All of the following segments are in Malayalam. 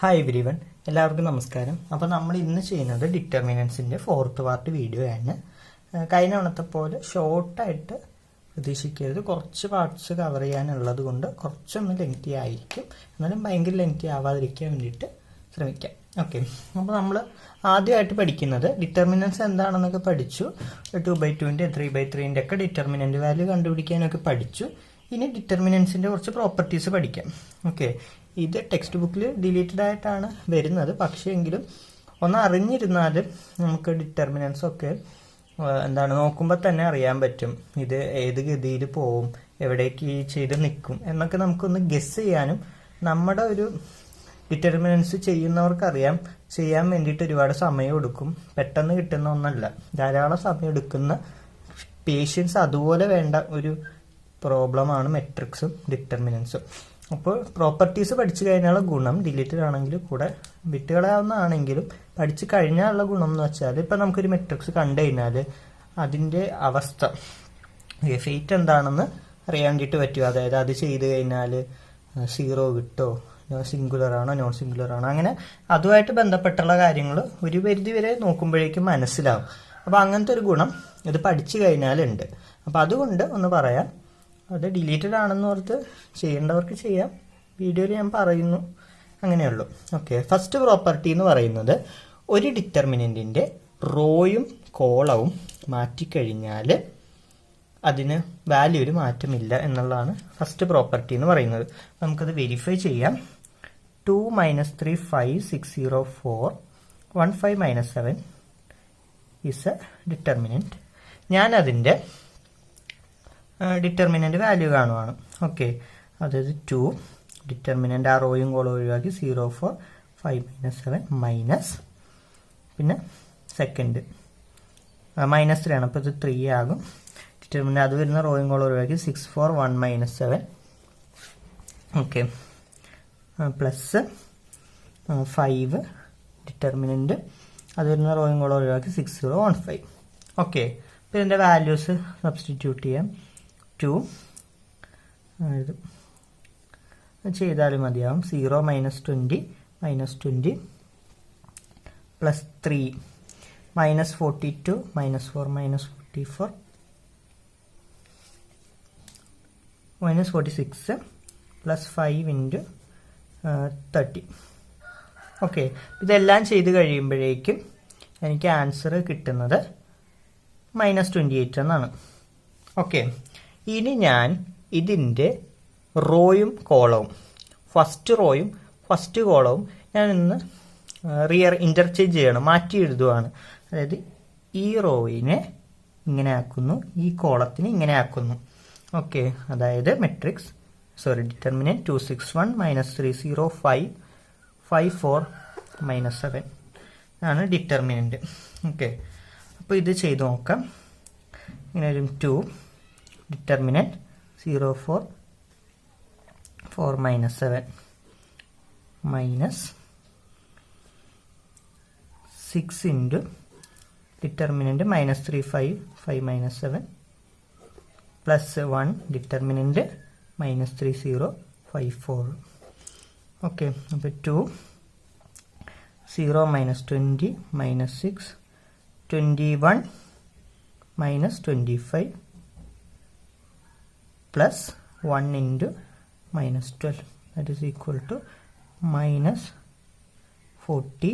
ഹായ് എവരിവൺ, എല്ലാവർക്കും നമസ്കാരം. അപ്പോൾ നമ്മൾ ഇന്ന് ചെയ്യുന്നത് ഡിറ്റർമിനൻസിൻ്റെ 4th പാർട്ട് വീഡിയോ ആണ്. കഴിഞ്ഞ തവണത്തെ പോലെ ഷോർട്ടായിട്ട് പ്രതീക്ഷിക്കരുത്. കുറച്ച് പാർട്സ് കവർ ചെയ്യാനുള്ളത് കൊണ്ട് കുറച്ചൊന്ന് ലെങ്തി ആയിരിക്കും. എന്നാലും ഭയങ്കര ലെങ്തി ആവാതിരിക്കാൻ വേണ്ടിയിട്ട് ശ്രമിക്കാം. ഓക്കെ, അപ്പോൾ നമ്മൾ ആദ്യമായിട്ട് പഠിക്കുന്നത് ഡിറ്റർമിനൻസ് എന്താണെന്നൊക്കെ പഠിച്ചു. 2/2ൻ്റെ 3/3ൻ്റെ ഒക്കെ ഡിറ്റർമിനൻ്റ് വാല്യൂ കണ്ടുപിടിക്കാനൊക്കെ പഠിച്ചു. ഇനി ഡിറ്റർമിനൻസിൻ്റെ കുറച്ച് പ്രോപ്പർട്ടീസ് പഠിക്കാം. ഓക്കെ, ഇത് ടെക്സ്റ്റ് ബുക്കിൽ ഡിലീറ്റഡ് ആയിട്ടാണ് വരുന്നത്. പക്ഷേ എങ്കിലും ഒന്ന് അറിഞ്ഞിരുന്നാൽ നമുക്ക് ഡിറ്റർമിനൻസ് ഒക്കെ നോക്കുമ്പോൾ തന്നെ അറിയാൻ പറ്റും. ഇത് ഏത് ഗതിയിൽ പോവും, എവിടേക്ക് ചെയ്ത് നിൽക്കും എന്നൊക്കെ നമുക്കൊന്ന് ഗസ് ചെയ്യാനും നമ്മുടെ ഒരു ഡിറ്റർമിനൻസ് ചെയ്യുന്നവർക്കറിയാം. ചെയ്യാൻ വേണ്ടിയിട്ട് ഒരുപാട് സമയം എടുക്കും. പെട്ടെന്ന് കിട്ടുന്ന ഒന്നല്ല, ധാരാളം സമയം എടുക്കുന്ന പേഷ്യൻസ് അതുപോലെ വേണ്ട ഒരു പ്രോബ്ലമാണ് മെട്രിക്സും ഡിറ്റർമിനൻസും. അപ്പോൾ പ്രോപ്പർട്ടീസ് പഠിച്ചു കഴിഞ്ഞാലുള്ള ഗുണം, ഡിലീറ്റഡ് ആണെങ്കിലും കൂടെ വിട്ടുകളയാവുന്നതാണെങ്കിലും പഠിച്ചു കഴിഞ്ഞാലുള്ള ഗുണം എന്ന് വെച്ചാൽ, ഇപ്പം നമുക്കൊരു മെട്രിക്സ് കണ്ടു കഴിഞ്ഞാൽ അതിൻ്റെ അവസ്ഥ ഫേറ്റ് എന്താണെന്ന് അറിയാൻ വേണ്ടിയിട്ട് പറ്റും. അതായത് അത് ചെയ്ത് കഴിഞ്ഞാൽ 0 കിട്ടോ, സിംഗുലർ ആണോ നോൺ സിംഗുലർ ആണോ, അങ്ങനെ അതുമായിട്ട് ബന്ധപ്പെട്ടുള്ള കാര്യങ്ങൾ ഒരു പരിധി വരെ നോക്കുമ്പോഴേക്കും മനസ്സിലാവും. അപ്പോൾ അങ്ങനത്തെ ഒരു ഗുണം ഇത് പഠിച്ചു കഴിഞ്ഞാലുണ്ട്. അപ്പോൾ അതുകൊണ്ട് ഒന്ന് പറയാം, അത് ഡിലീറ്റഡ് ആണെന്ന് ഓർത്ത് ചെയ്യേണ്ടവർക്ക് ചെയ്യാം. വീഡിയോയിൽ ഞാൻ പറയുന്നു, അങ്ങനെയുള്ളൂ. ഓക്കെ, ഫസ്റ്റ് പ്രോപ്പർട്ടി എന്ന് പറയുന്നത് ഒരു ഡിറ്റർമിനൻറ്റിൻ്റെ റോയും കോളവും മാറ്റിക്കഴിഞ്ഞാൽ അതിന് വാല്യൂവിൽ മാറ്റമില്ല എന്നുള്ളതാണ് ഫസ്റ്റ് പ്രോപ്പർട്ടി എന്ന് പറയുന്നത്. നമുക്കത് വെരിഫൈ ചെയ്യാം. 2 - 3 5 6 0 4 1 5 - 7 ഈസ് എ ഡിറ്റർമിനൻറ്റ്. ഞാനതിൻ്റെ ഡിറ്റർമിനൻ്റ് വാല്യൂ കാണുവാണ്. ഓക്കെ, അതായത് 2 ഡിറ്റർമിനൻ്റ് ആ റോയും കോളും ഒഴിവാക്കി 0 4 5 - 7 മൈനസ്, പിന്നെ സെക്കൻഡ് -3 ആണ്, അപ്പോൾ ഇത് 3 ആകും. ഡിറ്റർമിനൻ്റ് അത് വരുന്ന റോയും കോളും ഒഴിവാക്കി 6 4 1 - 7. ഓക്കെ, പ്ലസ് 5 ഡിറ്റർമിനൻ്റ് അത് വരുന്ന റോയും കോളും ഒഴിവാക്കി 6 0 1 5. ഓക്കെ, അപ്പോൾ ഇതിൻ്റെ വാല്യൂസ് സബ്സ്റ്റിറ്റ്യൂട്ട് ചെയ്യാം. 2 ചെയ്താലും മതിയാവും. 0 - 20 -20 പ്ലസ് 3 -42 -4 -44 -46 പ്ലസ് 5 × 30. ഓക്കെ, ഇതെല്ലാം ചെയ്ത് കഴിയുമ്പോഴേക്കും എനിക്ക് ആൻസർ കിട്ടുന്നത് -28 എന്നാണ്. ഓക്കെ, ഇനി ഞാൻ ഇതിൻ്റെ റോയും കോളവും, ഫസ്റ്റ് റോയും ഫസ്റ്റ് കോളവും ഞാൻ ഇന്ന് ഇൻ്റർചേഞ്ച് ചെയ്യണം, മാറ്റി എഴുതുവാണ്. അതായത് ഈ റോയിനെ ഇങ്ങനെ ആക്കുന്നു, ഈ കോളത്തിന് ഇങ്ങനെ ആക്കുന്നു. ഓക്കെ, അതായത് ഡിറ്റർമിനൻറ്റ് 2 6 1 -3 0 5 5 4 -7 ആണ് ഡിറ്റർമിനൻറ്റ്. ഓക്കെ, അപ്പോൾ ഇത് ചെയ്ത് നോക്കാം. ഇങ്ങനെ വരും. 2 determinant 0 4 4 -7 minus 6 × determinant -3 5 5 -7 plus 1 determinant -3 0 5 4. Okay, അപ്പോൾ 2 0 -20 -6 21 -25 plus 1 × -12, that is equal to -40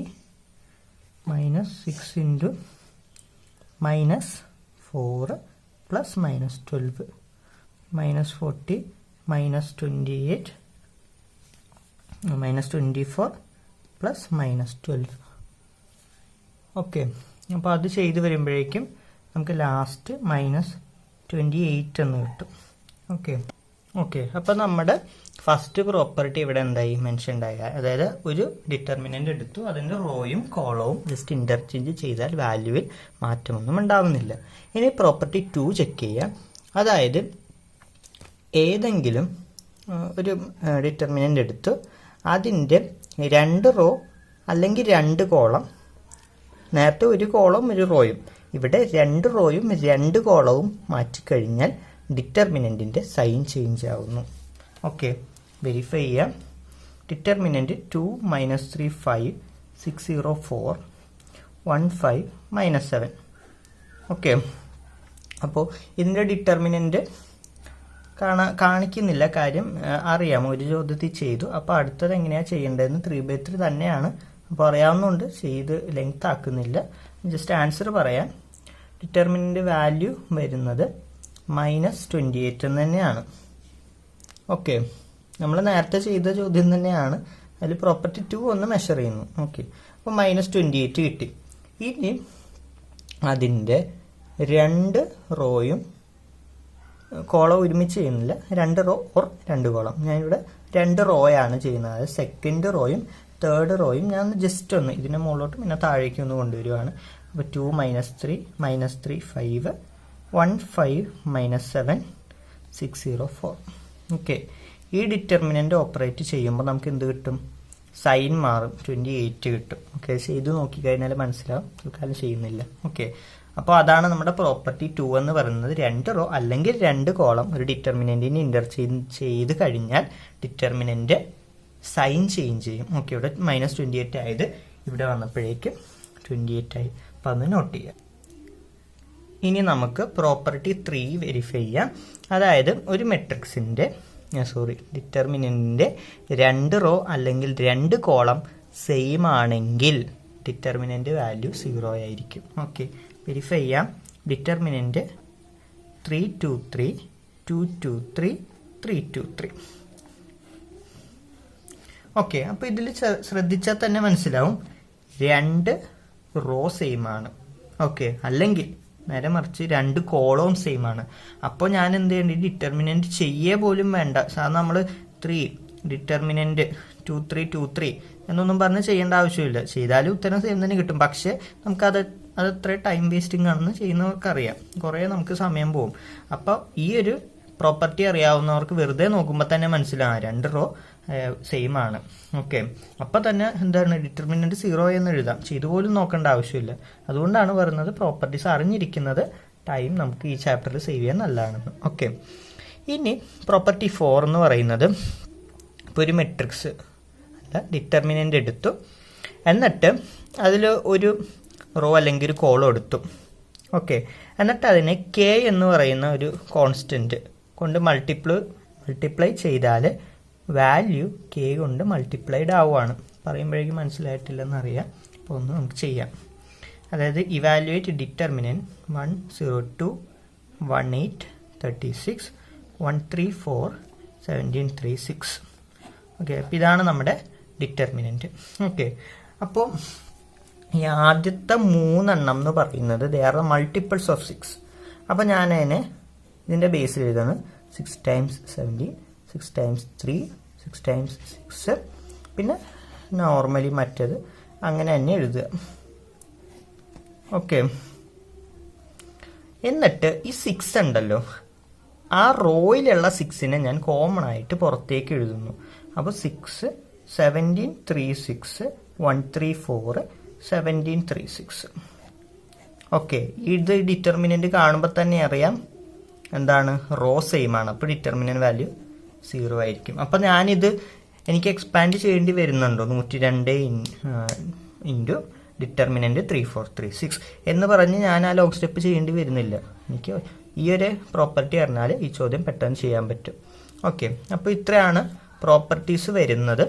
-6 × -4 plus -12 -40 -28 -24 plus -12. Okay, അപ്പോൾ അത് ചെയ്ത് വരുമ്പോഴേക്കും നമുക്ക് ലാസ്റ്റ് -28 എന്ന് കിട്ടും. ഓക്കെ, അപ്പോൾ നമ്മുടെ ഫസ്റ്റ് പ്രോപ്പർട്ടി ഇവിടെ എന്തായി മെൻഷൻ ഉണ്ടായി. അതായത് ഒരു ഡിറ്റർമിനൻ്റ് എടുത്തു, അതിൻ്റെ റോയും കോളവും ജസ്റ്റ് ഇൻ്റർചേഞ്ച് ചെയ്താൽ വാല്യൂവിൽ മാറ്റമൊന്നും ഉണ്ടാവുന്നില്ല. ഇനി പ്രോപ്പർട്ടി 2 ചെക്ക് ചെയ്യാം. അതായത് ഏതെങ്കിലും ഒരു ഡിറ്റർമിനൻ്റ് എടുത്തു, അതിൻ്റെ 2 റോ അല്ലെങ്കിൽ 2 കോളം, നേരത്തെ ഒരു കോളവും ഒരു റോയും, ഇവിടെ 2 റോയും 2 കോളവും മാറ്റിക്കഴിഞ്ഞാൽ ഡിറ്റർമിനൻറ്റിൻ്റെ സൈൻ ചേഞ്ച് ആവുന്നു. ഓക്കെ, വെരിഫൈ ചെയ്യാം. Determinant 2 minus 3 5 6 0 4 1 5 minus 7. ഓക്കെ, അപ്പോൾ ഇതിൻ്റെ ഡിറ്റർമിനൻറ്റ് കാണിക്കുന്നില്ല, കാര്യം അറിയാം, ഒരു ചോദ്യത്തിൽ ചെയ്തു. അപ്പോൾ അടുത്തത് എങ്ങനെയാണ് ചെയ്യേണ്ടതെന്ന് 3/3 തന്നെയാണ്, അപ്പോൾ അറിയാവുന്നതുകൊണ്ട് ചെയ്ത് ലെങ്ത് ആക്കുന്നില്ല. ജസ്റ്റ് ആൻസർ പറയാം. ഡിറ്റർമിനൻ്റ് വാല്യൂ വരുന്നത് -28 എന്ന് തന്നെയാണ്. ഓക്കെ, നമ്മൾ നേരത്തെ ചെയ്ത ചോദ്യം തന്നെയാണ്, അതിൽ പ്രോപ്പർട്ടി 2 ഒന്ന് മെഷർ ചെയ്യുന്നു. ഓക്കെ, അപ്പോൾ -28 കിട്ടി. ഇനി അതിൻ്റെ 2 റോയും കോളം ഒരുമിച്ച് ചെയ്യുന്നില്ല, 2 റോ ഓർ 2 കോളം. ഞാനിവിടെ 2 റോയാണ് ചെയ്യുന്നത്, അതായത് സെക്കൻഡ് റോയും തേർഡ് റോയും ഞാൻ ജസ്റ്റ് ഒന്ന് ഇതിൻ്റെ മുകളിലോട്ട് പിന്നെ താഴേക്ക് ഒന്ന് കൊണ്ടുവരുവാണ്. അപ്പോൾ 2 - 3 -3 5 1 5 -7 6 0 4. ഓക്കെ, ഈ ഡിറ്റർമിനൻ്റ് ഓപ്പറേറ്റ് ചെയ്യുമ്പോൾ നമുക്ക് എന്ത് കിട്ടും? സൈൻ മാറും, 28 കിട്ടും. ഓക്കെ, ചെയ്ത് നോക്കിക്കഴിഞ്ഞാൽ മനസ്സിലാവും, തൽക്കാലം ചെയ്യുന്നില്ല. ഓക്കെ, അപ്പോൾ അതാണ് നമ്മുടെ പ്രോപ്പർട്ടി 2 എന്ന് പറയുന്നത്. 2 റോ അല്ലെങ്കിൽ 2 കോളം ഒരു ഡിറ്റർമിനൻറ്റിന് ഇന്റർചേഞ്ച് ചെയ്ത് കഴിഞ്ഞാൽ ഡിറ്റർമിനൻ്റ് സൈൻ ചേഞ്ച് ചെയ്യും. ഓക്കെ, ഇവിടെ -28 ആയത് ഇവിടെ വന്നപ്പോഴേക്ക് 28 ആയി. അപ്പോൾ അതൊന്ന് നോട്ട് ചെയ്യാം. ഇനി നമുക്ക് പ്രോപ്പർട്ടി 3 വെരിഫൈ ചെയ്യാം. അതായത് ഒരു മെട്രിക്സിൻ്റെ ഡിറ്റർമിനൻറ്റിൻ്റെ 2 റോ അല്ലെങ്കിൽ 2 കോളം സെയിം ആണെങ്കിൽ ഡിറ്റർമിനൻ്റ് വാല്യൂ 0 ആയിരിക്കും. ഓക്കെ, വെരിഫൈ ചെയ്യാം. ഡിറ്റർമിനൻ്റ് 3 2 3 2 2 3 3 2 3. ഓക്കെ, അപ്പോൾ ഇതിൽ ശ്രദ്ധിച്ചാൽ തന്നെ മനസ്സിലാവും 2 റോ സെയിം ആണ്. ഓക്കെ, അല്ലെങ്കിൽ നേരെ മറിച്ച് 2 കോളവും സെയിം ആണ്. അപ്പോൾ ഞാൻ എന്ത് ചെയ്യേണ്ടി, ഡിറ്റർമിനൻ്റ് ചെയ്യേ പോലും വേണ്ട. സാധാരണ നമ്മൾ 3 ഡിറ്റർമിനൻ്റ് 2 3 2 3 എന്നൊന്നും പറഞ്ഞ് ചെയ്യേണ്ട ആവശ്യമില്ല. ചെയ്താലും ഉത്തരം സെയിം തന്നെ കിട്ടും. പക്ഷേ നമുക്കത് അത്ര ടൈം വേസ്റ്റിംഗ് ആണെന്ന് ചെയ്യുന്നവർക്കറിയാം, കുറേ നമുക്ക് സമയം പോകും. അപ്പോൾ ഈ ഒരു പ്രോപ്പർട്ടി അറിയാവുന്നവർക്ക് വെറുതെ നോക്കുമ്പോൾ തന്നെ മനസ്സിലാകും 2 റോ സെയിം ആണ്. ഓക്കെ, അപ്പോൾ തന്നെ എന്താണ് ഡിറ്റർമിനൻ്റ് 0 എന്ന് എഴുതാം, ചെയ്തു പോലും നോക്കേണ്ട ആവശ്യമില്ല. അതുകൊണ്ടാണ് പറയുന്നത് പ്രോപ്പർട്ടീസ് അറിഞ്ഞിരിക്കുന്നത് ടൈം നമുക്ക് ഈ ചാപ്റ്ററിൽ സേവ് ചെയ്യാൻ നല്ലതാണെന്ന്. ഓക്കെ, ഇനി പ്രോപ്പർട്ടി 4 എന്ന് പറയുന്നത്, ഇപ്പോൾ ഒരു മെട്രിക്സ് അല്ല ഡിറ്റർമിനൻ്റ് എടുത്തു, എന്നിട്ട് അതിൽ ഒരു റോ അല്ലെങ്കിൽ ഒരു കോളം എടുത്തു. ഓക്കെ, എന്നിട്ട് അതിനെ കെ എന്ന് പറയുന്ന ഒരു കോൺസ്റ്റൻറ്റ് കൊണ്ട് മൾട്ടിപ്ലൈ ചെയ്താൽ വാല്യൂ കെ കൊണ്ട് മൾട്ടിപ്ലൈഡ് ആവുകയാണ്. പറയുമ്പോഴേക്കും മനസ്സിലായിട്ടില്ലെന്നറിയാം, അപ്പോൾ ഒന്ന് നമുക്ക് ചെയ്യാം. അതായത് ഇവാലുവേറ്റ് ഡിറ്റർമിനൻറ്റ് 1 0 2 1 8 36 1 3 4 17 3 6. ഓക്കെ, അപ്പോൾ ഇതാണ് നമ്മുടെ ഡിറ്റർമിനൻറ്റ്. ഓക്കെ, അപ്പോൾ ഈ ആദ്യത്തെ 3 എന്ന് പറയുന്നത് ദേ ആർ മൾട്ടിപ്പിൾസ് ഓഫ് 6. അപ്പോൾ ഞാൻ അതിനെ ഇതിൻ്റെ ബേസിൽ എഴുതാണ് 6 times 17 6 times 3 6 times 6, പിന്നെ നോർമലി മറ്റത് അങ്ങനെ തന്നെ എഴുതുക. ഓക്കെ, എന്നിട്ട് ഈ 6 ഉണ്ടല്ലോ, ആ റോയിലുള്ള 6നെ ഞാൻ കോമൺ ആയിട്ട് പുറത്തേക്ക് എഴുതുന്നു. അപ്പോൾ 6 17 3 6 1 3 4 17 3 6. ഓക്കെ, ഇത് ഡിറ്റർമിനൻ്റ് കാണുമ്പോൾ തന്നെ അറിയാം എന്താണ്, റോ സെയിം ആണ്. അപ്പോൾ ഡിറ്റർമിനൻ്റ് വാല്യൂ 0 ആയിരിക്കും. അപ്പോൾ ഞാനിത് എനിക്ക് എക്സ്പാൻഡ് ചെയ്യേണ്ടി വരുന്നുണ്ടോ, 102 ഇൻറ്റു ഡിറ്റർമിനൻ്റ് 3 4 3 6 എന്ന് പറഞ്ഞ് ഞാൻ ആ ലോഗ് സ്റ്റെപ്പ് ചെയ്യേണ്ടി വരുന്നില്ല. എനിക്ക് ഈ ഒരു പ്രോപ്പർട്ടി അറിഞ്ഞാൽ ഈ ചോദ്യം പെട്ടെന്ന് ചെയ്യാൻ പറ്റും. ഓക്കെ, അപ്പോൾ ഇത്രയാണ് പ്രോപ്പർട്ടീസ് വരുന്നത്.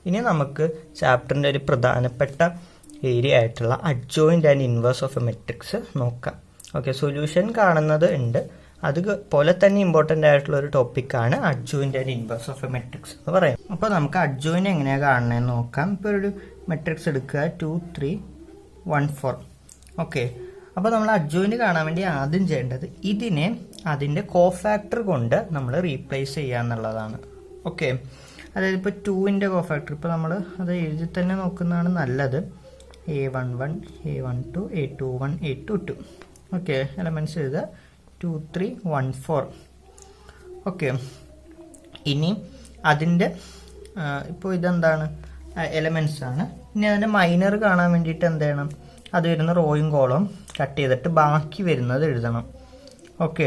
ഇനി നമുക്ക് ചാപ്റ്ററിൻ്റെ ഒരു പ്രധാനപ്പെട്ട ഏരിയ ആയിട്ടുള്ള adjoint and inverse of A matrix നോക്കാം. ഓക്കെ, സൊല്യൂഷൻ കാണുന്നത് ഉണ്ട്, അതുപോലെ തന്നെ ഇമ്പോർട്ടൻ്റ് ആയിട്ടുള്ള ഒരു ടോപ്പിക്കാണ് adjoint and inverse of A matrix എന്ന് പറയാം. അപ്പോൾ നമുക്ക് അഡ്ജോയിൻ്റ് എങ്ങനെയാണ് കാണുന്നതെന്ന് നോക്കാം. ഇപ്പോൾ ഒരു മെട്രിക്സ് എടുക്കുക 2 3 1 4. ഓക്കെ, അപ്പോൾ നമ്മൾ അഡ്ജോയിൻ്റ് കാണാൻ വേണ്ടി ആദ്യം ചെയ്യേണ്ടത് ഇതിനെ അതിൻ്റെ കോഫാക്ടർ കൊണ്ട് നമ്മൾ റീപ്ലേസ് ചെയ്യുക എന്നുള്ളതാണ്. ഓക്കെ, അതായത് ഇപ്പോൾ 2ൻ്റെ കോഫാക്ടർ ഇപ്പോൾ നമ്മൾ അത് എഴുതി തന്നെ നോക്കുന്നതാണ് നല്ലത്. A11 A12 A21 A22. Okay, elements എഴുതുക 2 3 1 4. ഓക്കെ, ഇനി അതിൻ്റെ ഇപ്പോൾ ഇതെന്താണ്, എലമെൻറ്റ്സ് ആണ്. ഇനി അതിൻ്റെ മൈനർ കാണാൻ വേണ്ടിയിട്ട് എന്ത് ചെയ്യണം, അത് വരുന്ന റോയും കോളവും കട്ട് ചെയ്തിട്ട് ബാക്കി വരുന്നത് എഴുതണം. ഓക്കെ,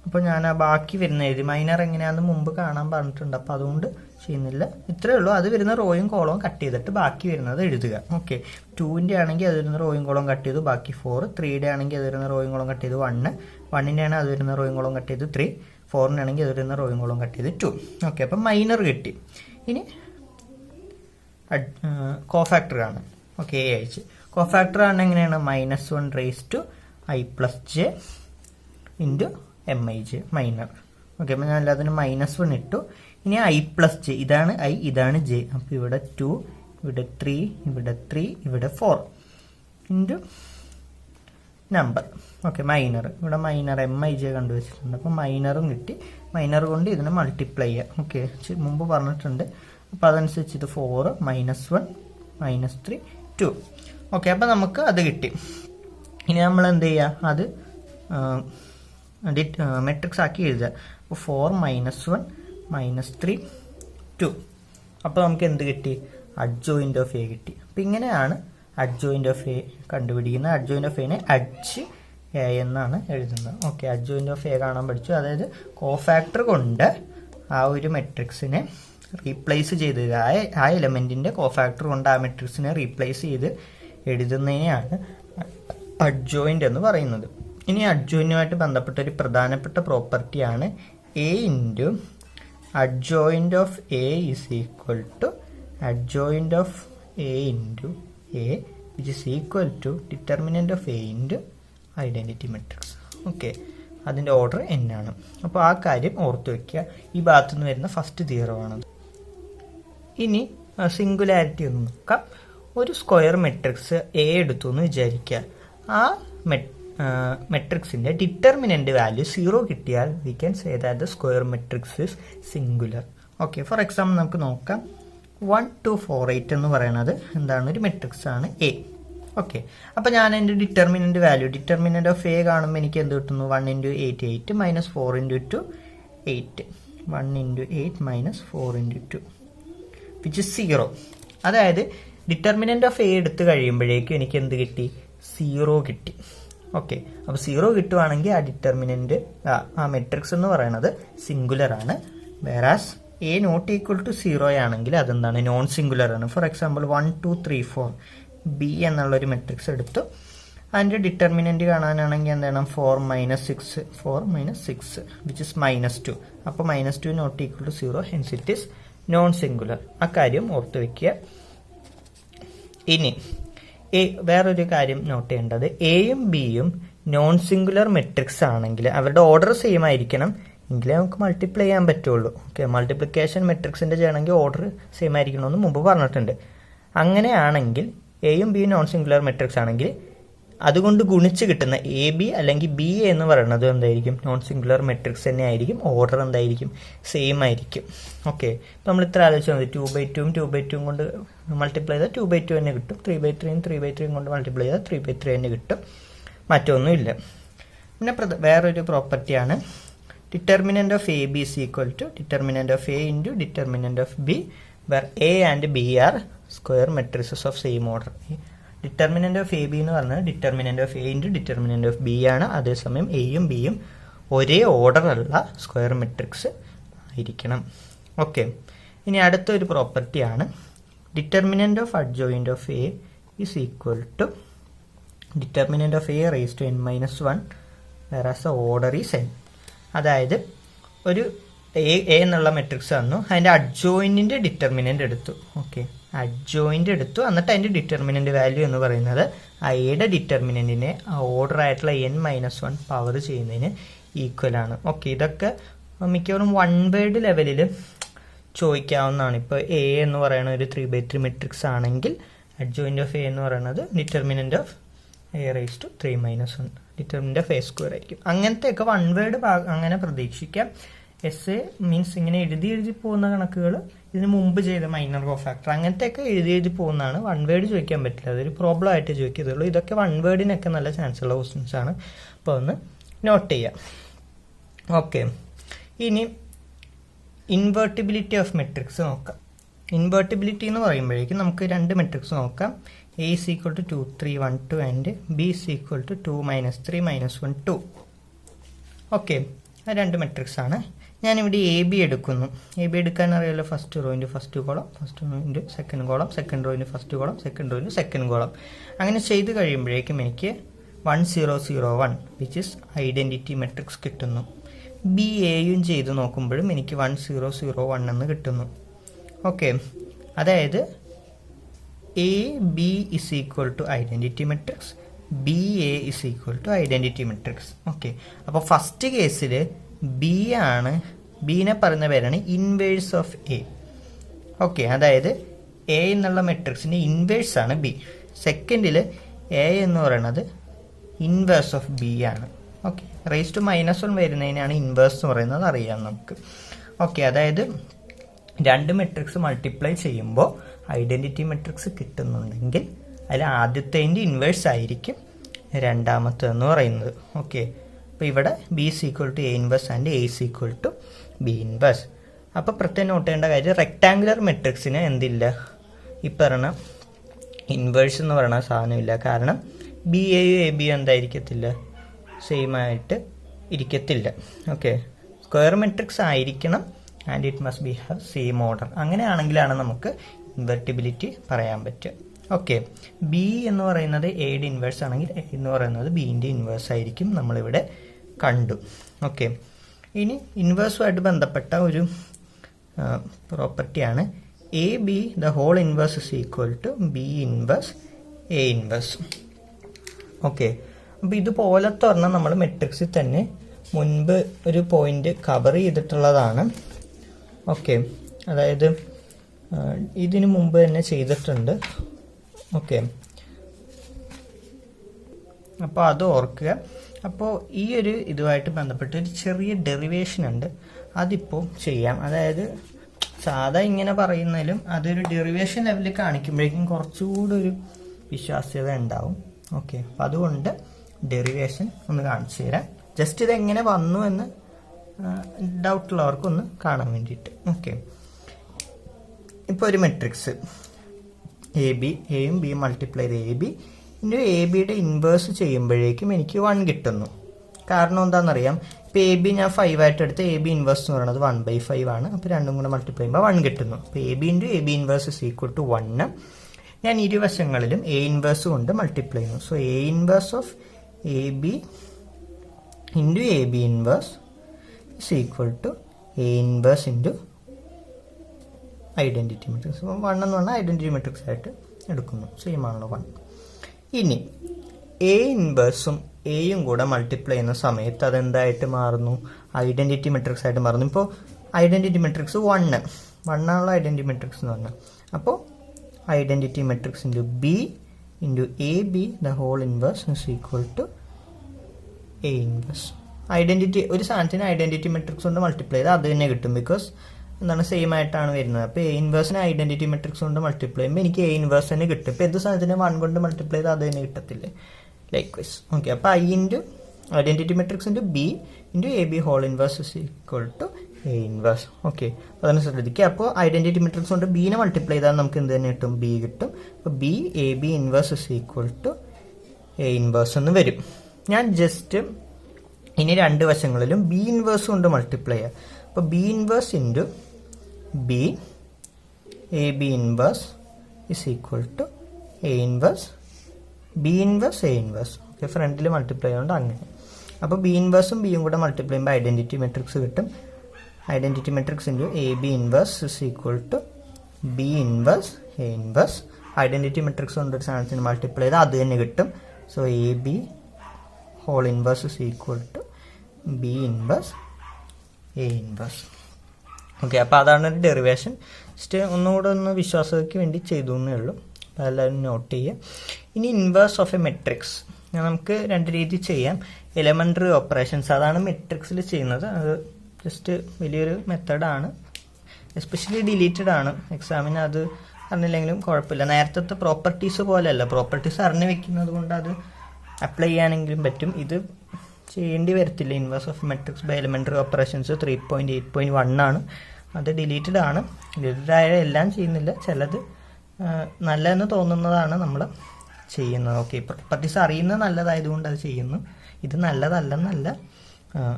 അപ്പോൾ ഞാൻ ആ ബാക്കി വരുന്ന എഴുതി. മൈനർ എങ്ങനെയാണെന്ന് മുമ്പ് കാണാൻ പറഞ്ഞിട്ടുണ്ട്, അപ്പോൾ അതുകൊണ്ട് ചെയ്യുന്നില്ല, ഇത്രയേ ഉള്ളൂ. അത് വരുന്ന റോയും കോളവും കട്ട് ചെയ്തിട്ട് ബാക്കി വരുന്നത് എഴുതുക. ഓക്കെ, 2ന്റെ ആണെങ്കിൽ അത് വരുന്ന റോയും കോളവും കട്ട് ചെയ്തു, ബാക്കി 4. 3യുടെ ആണെങ്കിൽ അത് വരുന്ന റോയും കോളവും കട്ട് ചെയ്തു 1. 1ന്റെ ആണ് അത് വരുന്ന റോയും കോളവും കട്ട് ചെയ്തു 3. 4ന്റെ ആണെങ്കിൽ അത് വരുന്ന റോയും കോളവും കട്ട് ചെയ്ത് 2. ഓക്കെ, അപ്പം മൈനർ കിട്ടി. ഇനി കോഫാക്ടർ ആണ്. ഓക്കെ, എ അയച്ച് കോഫാക്ടർ ആണ് എങ്ങനെയാണ്? -1 raise to i+j into mij minor. Okay, അപ്പം ഞാൻ എല്ലാത്തിനും -1 ഇട്ടു. ഇനി i+j, ഇതാണ് i, ഇതാണ് j. അപ്പോൾ ഇവിടെ 2, ഇവിടെ 3, ഇവിടെ 3, ഇവിടെ 4 ഇൻറ്റു നമ്പർ. ഓക്കെ, മൈനർ, ഇവിടെ മൈനർ mij കണ്ടുവച്ചിട്ടുണ്ട്. അപ്പോൾ മൈനറും കിട്ടി. മൈനർ കൊണ്ട് ഇതിനെ മൾട്ടിപ്ലൈ ചെയ്യാം. ഓക്കെ, മുമ്പ് പറഞ്ഞിട്ടുണ്ട്. അപ്പോൾ അതനുസരിച്ച് ഇത് 4 -1 -3 2. ഓക്കെ, അപ്പോൾ നമുക്ക് അത് കിട്ടി. ഇനി നമ്മൾ എന്ത് ചെയ്യുക? അത് മെട്രിക്സ് ആക്കി എഴുതുക. അപ്പോൾ 4 -1 -3 2. അപ്പോൾ നമുക്ക് എന്ത് കിട്ടി? അഡ്ജോയിന്റ് ഓഫ് എ കിട്ടി. അപ്പോൾ ഇങ്ങനെയാണ് അഡ്ജോയിന്റ് ഓഫ് എ കണ്ടുപിടിക്കുന്നത്. അഡ്ജോയിന്റ് ഓഫ് എനെ അഡ്ജ് എ എന്നാണ് എഴുതുന്നത്. ഓക്കെ, അഡ്ജോയിന്റ് ഓഫ് എ കാണാൻ പഠിച്ചു. അതായത് കോഫാക്ടർ കൊണ്ട് ആ ഒരു മെട്രിക്സിനെ റീപ്ലേസ് ചെയ്ത് ആ എലമെന്റിന്റെ കോഫാക്ടർ കൊണ്ട് ആ മെട്രിക്സിനെ റീപ്ലേസ് ചെയ്ത് എഴുതുന്നതിനെയാണ് അഡ്ജോയിന്റ് എന്ന് പറയുന്നത്. ഇനി അഡ്ജോയിന്റുമായിട്ട് ബന്ധപ്പെട്ട ഒരു പ്രധാനപ്പെട്ട പ്രോപ്പർട്ടിയാണ് A into adjoint of A is equal to adjoint of A into A which is equal to determinant of A into identity matrix. Okay, അതിൻ്റെ ഓർഡർ n ആണ്. അപ്പോൾ ആ കാര്യം ഓർത്ത് വയ്ക്കുക. ഈ ഭാഗത്തു നിന്ന് വരുന്ന ഫസ്റ്റ് തിയറമാണ്. ഇനി സിംഗുലാരിറ്റി ഒന്ന് നോക്കാം. ഒരു സ്ക്വയർ മെട്രിക്സ് എ എടുത്തു എന്ന് വിചാരിക്കുക. ആ മെട്രിക്സിന്റെ ഡിറ്റർമിനന്റ് വാല്യൂ 0 കിട്ടിയാൽ we can say that the square matrix is singular. Okay, for example നമുക്ക് നോക്കാം. 1 2 4 8 എന്ന് പറയുന്നത് എന്താണ്? ഒരു മെട്രിക്സ് ആണ് എ. ഓക്കെ, അപ്പോൾ ഞാൻ എൻ്റെ determinant value, determinant of A കാണുമ്പോൾ എനിക്ക് എന്ത് കിട്ടുന്നു? 1 × 8 8 -4 × 2 8. 1 × 8 -4 × 2 വിച്ച് ഇസ് 0. അതായത് ഡിറ്റർമിനന്റ് ഓഫ് എ എടുത്ത് കഴിയുമ്പോഴേക്കും എനിക്ക് എന്ത് കിട്ടി? 0 കിട്ടി. ഓക്കെ, അപ്പോൾ 0 കിട്ടുവാണെങ്കിൽ ആ ഡിറ്റർമിനന്റ് ആ മെട്രിക്സ് എന്ന് പറയുന്നത് സിംഗുലർ ആണ്. Whereas A not equal to 0 ആണെങ്കിൽ അതെന്താണ്? നോൺ സിംഗുലർ ആണ്. ഫോർ എക്സാമ്പിൾ 1 2 3 4 ബി എന്നുള്ളൊരു മെട്രിക്സ് എടുത്തു. അതിൻ്റെ ഡിറ്റർമിനന്റ് കാണാനാണെങ്കിൽ എന്താണ്? 4 - 6 വിച്ച് ഇസ് -2. അപ്പോൾ -2 not equal to 0, hence it is non singular. അക്കാര്യം ഓർത്ത് വയ്ക്കുക. ഇനി വേറൊരു കാര്യം നോട്ട് ചെയ്യേണ്ടത്, എയും ബിയും നോൺ സിംഗുലർ മെട്രിക്സ് ആണെങ്കിൽ അവരുടെ ഓർഡർ സെയിം ആയിരിക്കണം, എങ്കിലേ നമുക്ക് മൾട്ടിപ്ലൈ ചെയ്യാൻ പറ്റുള്ളൂ. ഓക്കെ, മൾട്ടിപ്ലിക്കേഷൻ മെട്രിക്സിന്റെ ചെയ്യണമെങ്കിൽ ഓർഡർ സെയിം ആയിരിക്കണമെന്ന് മുമ്പ് പറഞ്ഞിട്ടുണ്ട്. അങ്ങനെയാണെങ്കിൽ എയും ബിയും നോൺ സിംഗുലർ മെട്രിക്സ് ആണെങ്കിൽ അതുകൊണ്ട് ഗുണിച്ച് കിട്ടുന്ന എ ബി അല്ലെങ്കിൽ ബി എ എന്ന് പറയുന്നത് എന്തായിരിക്കും? നോൺ സിംഗുലർ മെട്രിക്സ് തന്നെ ആയിരിക്കും. ഓർഡർ എന്തായിരിക്കും? സെയിം ആയിരിക്കും. ഓക്കെ, ഇപ്പം നമ്മൾ ഇത്ര ആലോചിച്ചാൽ മതി. 2/2 2/2 കൊണ്ട് മൾട്ടിപ്ലൈ ചെയ്താൽ 2/2 തന്നെ കിട്ടും. 3/3 3/3 കൊണ്ട് മൾട്ടിപ്ലൈ ചെയ്താൽ 3/3 തന്നെ കിട്ടും. മറ്റൊന്നുമില്ല. പിന്നെ വേറൊരു പ്രോപ്പർട്ടിയാണ് determinant of A B is equal to determinant of A into determinant of B, where A and B are square matrices of same order. Determinant of A B എന്ന് പറഞ്ഞാൽ determinant of A into determinant of B ആണ്. അതേസമയം എയും ബിയും ഒരേ ഓർഡർ അല്ല, സ്ക്വയർ മെട്രിക്സ് ആയിരിക്കണം. ഓക്കെ, ഇനി അടുത്തൊരു പ്രോപ്പർട്ടിയാണ് determinant of adjoint of A is equal to determinant of A raise to n-1 whereas the order is n. അതായത് ഒരു എ എന്നുള്ള മെട്രിക്സ് തന്നു, അതിൻ്റെ അഡ്ജോയിന്റിന്റെ ഡിറ്റർമിനന്റ് എടുത്തു. ഓക്കെ, അഡ്ജോയിന്റ് എടുത്തു, എന്നിട്ട് അതിന്റെ ഡിറ്റർമിനന്റ് വാല്യൂ എന്ന് പറയുന്നത് ഐയുടെ ഡിറ്റർമിനന്റിനെ ഓർഡർ ആയിട്ടുള്ള n-1 പവർ ചെയ്യുന്നതിന് ഈക്വൽ ആണ്. ഓക്കെ, ഇതൊക്കെ മിക്കവാറും 1 വേർഡ് ലെവലിൽ ചോദിക്കാവുന്നതാണ്. ഇപ്പോൾ എ എന്ന് പറയുന്ന ഒരു 3/3 മെട്രിക്സ് ആണെങ്കിൽ അഡ്ജോയിന്റ് ഓഫ് എ എന്ന് പറയുന്നത് determinant of A raise to 3-1 determinant of A square ആയിരിക്കും. അങ്ങനത്തെയൊക്കെ 1 വേർഡ് അങ്ങനെ പ്രതീക്ഷിക്കാം. എസ് എ മീൻസ് ഇങ്ങനെ എഴുതി പോകുന്ന കണക്കുകൾ ഇതിന് മുമ്പ് ചെയ്ത മൈനർ കോഫാക്ടർ അങ്ങനത്തെയൊക്കെ എഴുതി പോകുന്നതാണ്. 1 വേർഡ് ചോദിക്കാൻ പറ്റില്ല, അതൊരു പ്രോബ്ലം ആയിട്ട് ചോദിക്കത്തുള്ളൂ. ഇതൊക്കെ 1 വേർഡിനൊക്കെ നല്ല ചാൻസ് ഉള്ള ക്വസ്റ്റ്യൻസ് ആണ്. അപ്പോൾ ഒന്ന് നോട്ട് ചെയ്യാം. ഓക്കെ, ഇനി ഇൻവേർട്ടിബിലിറ്റി ഓഫ് മെട്രിക്സ് നോക്കാം. ഇൻവേർട്ടിബിലിറ്റി എന്ന് പറയുമ്പോഴേക്കും നമുക്ക് 2 മെട്രിക്സ് നോക്കാം. A is equal to 2 3 1 2 and B is equal to 2 - 3 - 1 2. Okay, ആ 2 മെട്രിക്സ് ആണ്. ഞാനിവിടെ എ ബി എടുക്കുന്നു. എ ബി എടുക്കാൻ അറിയാമല്ലോ, ഫസ്റ്റ് റോയിൻ്റെ ഫസ്റ്റ് കോളം, ഫസ്റ്റ് റോയിൻ്റെ സെക്കൻഡ് കോളം, സെക്കൻഡ് റോയിൻ്റെ ഫസ്റ്റ് കോളം, സെക്കൻഡ് റോയിൻ്റെ സെക്കൻഡ് കോളം. അങ്ങനെ ചെയ്ത് കഴിയുമ്പോഴേക്കും എനിക്ക് 1001 വിച്ച് ഇസ് ഐഡൻറ്റിറ്റി മെട്രിക്സ് കിട്ടുന്നു. ബി എയും ചെയ്ത് നോക്കുമ്പോഴും എനിക്ക് 1001 എന്ന് കിട്ടുന്നു. ഓക്കെ, അതായത് A B is equal to identity matrix, B A is equal to identity matrix. Okay, അപ്പോൾ ഫസ്റ്റ് കേസിൽ ബി ആണ്, ബീനെ പറയുന്ന പേരാണ് ഇൻവേഴ്സ് ഓഫ് എ. ഓക്കെ, അതായത് എ എന്നുള്ള മെട്രിക്സിൻ്റെ ഇൻവേഴ്സ് ആണ് ബി. സെക്കൻഡിൽ എ എന്ന് പറയുന്നത് ഇൻവേഴ്സ് ഓഫ് ബി ആണ്. ഓക്കെ, റേസ് ടു -1 വരുന്നതിനാണ് ഇൻവേഴ്സ് എന്ന് പറയുന്നത്, അറിയാം നമുക്ക്. ഓക്കെ, അതായത് രണ്ട് മെട്രിക്സ് മൾട്ടിപ്ലൈ ചെയ്യുമ്പോൾ ഐഡൻറ്റിറ്റി മെട്രിക്സ് കിട്ടുന്നുണ്ടെങ്കിൽ അതിൽ ആദ്യത്തേൻ്റെ ഇൻവേഴ്സ് ആയിരിക്കും രണ്ടാമത്തേന്ന് പറയുന്നത്. ഓക്കെ, അപ്പോൾ ഇവിടെ B is equal to A inverse and A is equal to B inverse. അപ്പോൾ പ്രത്യേകം നോട്ട് ചെയ്യേണ്ട കാര്യം, റെക്ടാങ്കുലർ മെട്രിക്സിന് എന്തില്ല, ഈ പറഞ്ഞ ഇൻവേഴ്സ് എന്ന് പറയുന്ന സാധനമില്ല. കാരണം ബി എയും എ ബിയും എന്തായിരിക്കത്തില്ല, സെയിം ആയിട്ട് ഇരിക്കത്തില്ല. ഓക്കെ, സ്ക്വയർ മെട്രിക്സ് ആയിരിക്കണം and it must be have same order. അങ്ങനെയാണെങ്കിലാണ് നമുക്ക് ഇൻവെർട്ടിബിലിറ്റി പറയാൻ പറ്റുക. ഓക്കെ, ബി എന്ന് പറയുന്നത് എയുടെ ഇൻവേഴ്സ് ആണെങ്കിൽ എ എന്ന് പറയുന്നത് ബിൻ്റെ ഇൻവേഴ്സ് ആയിരിക്കും, നമ്മളിവിടെ കണ്ടു. ഓക്കെ, ഇനി ഇൻവേഴ്സുമായിട്ട് ബന്ധപ്പെട്ട ഒരു പ്രോപ്പർട്ടിയാണ് A B the whole inverse is equal to B inverse A inverse. Okay, അപ്പോൾ ഇതുപോലത്തെ പറഞ്ഞാൽ നമ്മൾ മെട്രിക്സിൽ തന്നെ മുൻപ് ഒരു പോയിന്റ് കവർ ചെയ്തിട്ടുള്ളതാണ്. ഓക്കെ, അതായത് ഇതിനു മുമ്പ് തന്നെ ചെയ്തിട്ടുണ്ട്. ഓക്കെ, അപ്പോൾ അത് ഓർക്കുക. അപ്പോൾ ഈ ഒരു ഇതുമായിട്ട് ബന്ധപ്പെട്ട് ഒരു ചെറിയ ഡെറിവേഷൻ ഉണ്ട്, അതിപ്പോൾ ചെയ്യാം. അതായത് സാധാ ഇങ്ങനെ പറയുന്നതിലും അതൊരു ഡെറിവേഷൻ ലെവലിൽ കാണിക്കുമ്പോഴേക്കും കുറച്ചുകൂടി ഒരു വിശ്വാസ്യത ഉണ്ടാവും. ഓക്കെ, അപ്പോൾ അതുകൊണ്ട് ഡെറിവേഷൻ ഒന്ന് കാണിച്ചു തരാം, ജസ്റ്റ് ഇതെങ്ങനെ വന്നു എന്ന് ഡൗട്ടുള്ളവർക്കൊന്ന് കാണാൻ വേണ്ടിയിട്ട്. ഓക്കെ, ഇപ്പോൾ ഒരു മെട്രിക്സ് എ ബി, എയും ബിയും മൾട്ടിപ്ലൈ ചെയ്ത് എ ബി ഇൻറ്റു എ ബിയുടെ ഇൻവേഴ്സ് ചെയ്യുമ്പോഴേക്കും എനിക്ക് 1 കിട്ടുന്നു. കാരണം എന്താണെന്നറിയാം, ഇപ്പോൾ എ ബി ഞാൻ 5 ആയിട്ട് എടുത്ത് എ ബി ഇൻവേഴ്സ് എന്ന് പറയുന്നത് 1/5 ആണ്. അപ്പോൾ രണ്ടും കൂടെ മൾട്ടിപ്ലൈ ചെയ്യുമ്പോൾ 1 കിട്ടുന്നു. അപ്പോൾ A B into A B inverse is equal to 1. ഞാൻ ഇരുവശങ്ങളിലും എ ഇൻവേഴ്സ് കൊണ്ട് മൾട്ടിപ്ലൈ ചെയ്യുന്നു. So A inverse of A B into A B inverse is equal to A inverse into identity matrix. അപ്പോൾ 1 എന്ന് പറഞ്ഞാൽ ഐഡൻറ്റിറ്റി മെട്രിക്സ് ആയിട്ട് എടുക്കുന്നു, സെയിം ആണല്ലോ 1. ഇനി എ ഇൻവേഴ്സും എയും കൂടെ മൾട്ടിപ്ലൈ ചെയ്യുന്ന സമയത്ത് അതെന്തായിട്ട് മാറുന്നു, ഐഡൻറ്റിറ്റി മെട്രിക്സ് ആയിട്ട് മാറുന്നു. ഇപ്പോൾ ഐഡൻറ്റിറ്റി മെട്രിക്സ് 1 ആണല്ലോ ഐഡൻറ്റിറ്റി മെട്രിക്സ് എന്ന് പറഞ്ഞാൽ. അപ്പോൾ identity matrix into B into A B the whole inverse is equal to A inverse. Identity, ഒരു സാധനത്തിന് ഐഡൻറ്റിറ്റി മെട്രിക്സ് കൊണ്ട് മൾട്ടിപ്ലൈ ചെയ്താൽ അത് തന്നെ കിട്ടും, ബിക്കോസ് എന്താണ് സെയിം ആയിട്ടാണ് വരുന്നത്. അപ്പോൾ എ ഇൻവേഴ്സിനെ ഐഡൻറ്റിറ്റി മെട്രിക്സ് കൊണ്ട് മൾട്ടിപ്ലൈ ചെയ്യുമ്പോൾ എനിക്ക് എ ഇൻവേഴ്സ് തന്നെ കിട്ടും. ഇപ്പോൾ എന്ത് സാധനത്തിന് 1 കൊണ്ട് മൾട്ടിപ്ലൈ ചെയ്താൽ അത് തന്നെ കിട്ടത്തില്ലേ, ലൈക്ക് വൈസ്. ഓക്കെ, അപ്പോൾ I into identity matrix into B into A B whole inverse is equal to A inverse. Okay, അതാണ് ശ്രദ്ധിക്കുക. അപ്പോൾ ഐഡൻറ്റിറ്റി മെട്രിക്സ് കൊണ്ട് ബീനെ മൾട്ടിപ്ലൈ ചെയ്താൽ നമുക്ക് എന്ത് തന്നെ കിട്ടും, ബി കിട്ടും. അപ്പോൾ B A B inverse is equal to A inverse എന്ന് വരും. ഞാൻ ജസ്റ്റ് ഇനി രണ്ട് വശങ്ങളിലും ബി ഇൻവേഴ്സ് കൊണ്ട് മൾട്ടിപ്ലൈ ചെയ്യാം. അപ്പോൾ B inverse into B A B inverse is equal to A inverse B inverse A inverse. Okay, ഫ്രണ്ടിൽ മൾട്ടിപ്ലൈ ചെയ്യുന്നുണ്ട് അങ്ങനെ. അപ്പോൾ ബി ഇൻവേഴ്സും ബിയും കൂടെ മൾട്ടിപ്ലൈ ചെയ്യുമ്പോൾ ഐഡൻറ്റിറ്റി മെട്രിക്സ് കിട്ടും. Identity matrix into A B inverse is equal to B inverse A inverse. Identity matrix കൊണ്ട് ഒരു സാധനത്തിന് മൾട്ടിപ്ലൈ ചെയ്താൽ അത് തന്നെ കിട്ടും. So A B whole inverse is equal to B inverse A inverse. Okay, അപ്പോൾ അതാണ് ഒരു ഡെറിവേഷൻ. ജസ്റ്റ് ഒന്നുകൂടെ ഒന്ന് വിശ്വാസതയ്ക്ക് വേണ്ടി ചെയ്തു എന്നേ ഉള്ളൂ. അപ്പോൾ എല്ലാവരും നോട്ട് ചെയ്യുക. ഇനി ഇൻവേഴ്സ് ഓഫ് എ മെട്രിക്സ് നമുക്ക് രണ്ട് രീതി ചെയ്യാം. എലമെൻ്ററി ഓപ്പറേഷൻസ്, അതാണ് മെട്രിക്സിൽ ചെയ്യുന്നത്. അത് ജസ്റ്റ് വലിയൊരു മെത്തേഡാണ്, എസ്പെഷ്യലി ഡിലീറ്റഡ് ആണ്. എക്സാമിന് അത് അറിഞ്ഞില്ലെങ്കിലും കുഴപ്പമില്ല. നേരത്തെ പ്രോപ്പർട്ടീസ് പോലെയല്ല, പ്രോപ്പർട്ടീസ് അറിഞ്ഞു വെക്കുന്നത് കൊണ്ട് അത് അപ്ലൈ ചെയ്യാനെങ്കിലും പറ്റും. ഇത് ചെയ്യേണ്ടി വരത്തില്ല. Inverse of matrix by elementary operations 3.8.1 ആണ്. അത് ഡിലീറ്റഡ് ആണ്. ഡിലീറ്റഡ് ആയ എല്ലാം ചെയ്യുന്നില്ല, ചിലത് നല്ലതെന്ന് തോന്നുന്നതാണ് നമ്മൾ ചെയ്യുന്നത്. ഓക്കെ, പ്രോപ്പർട്ടീസ് അറിയുന്നത് നല്ലതായതുകൊണ്ട് അത് ചെയ്യുന്നു, ഇത് നല്ലതല്ലെന്നല്ല.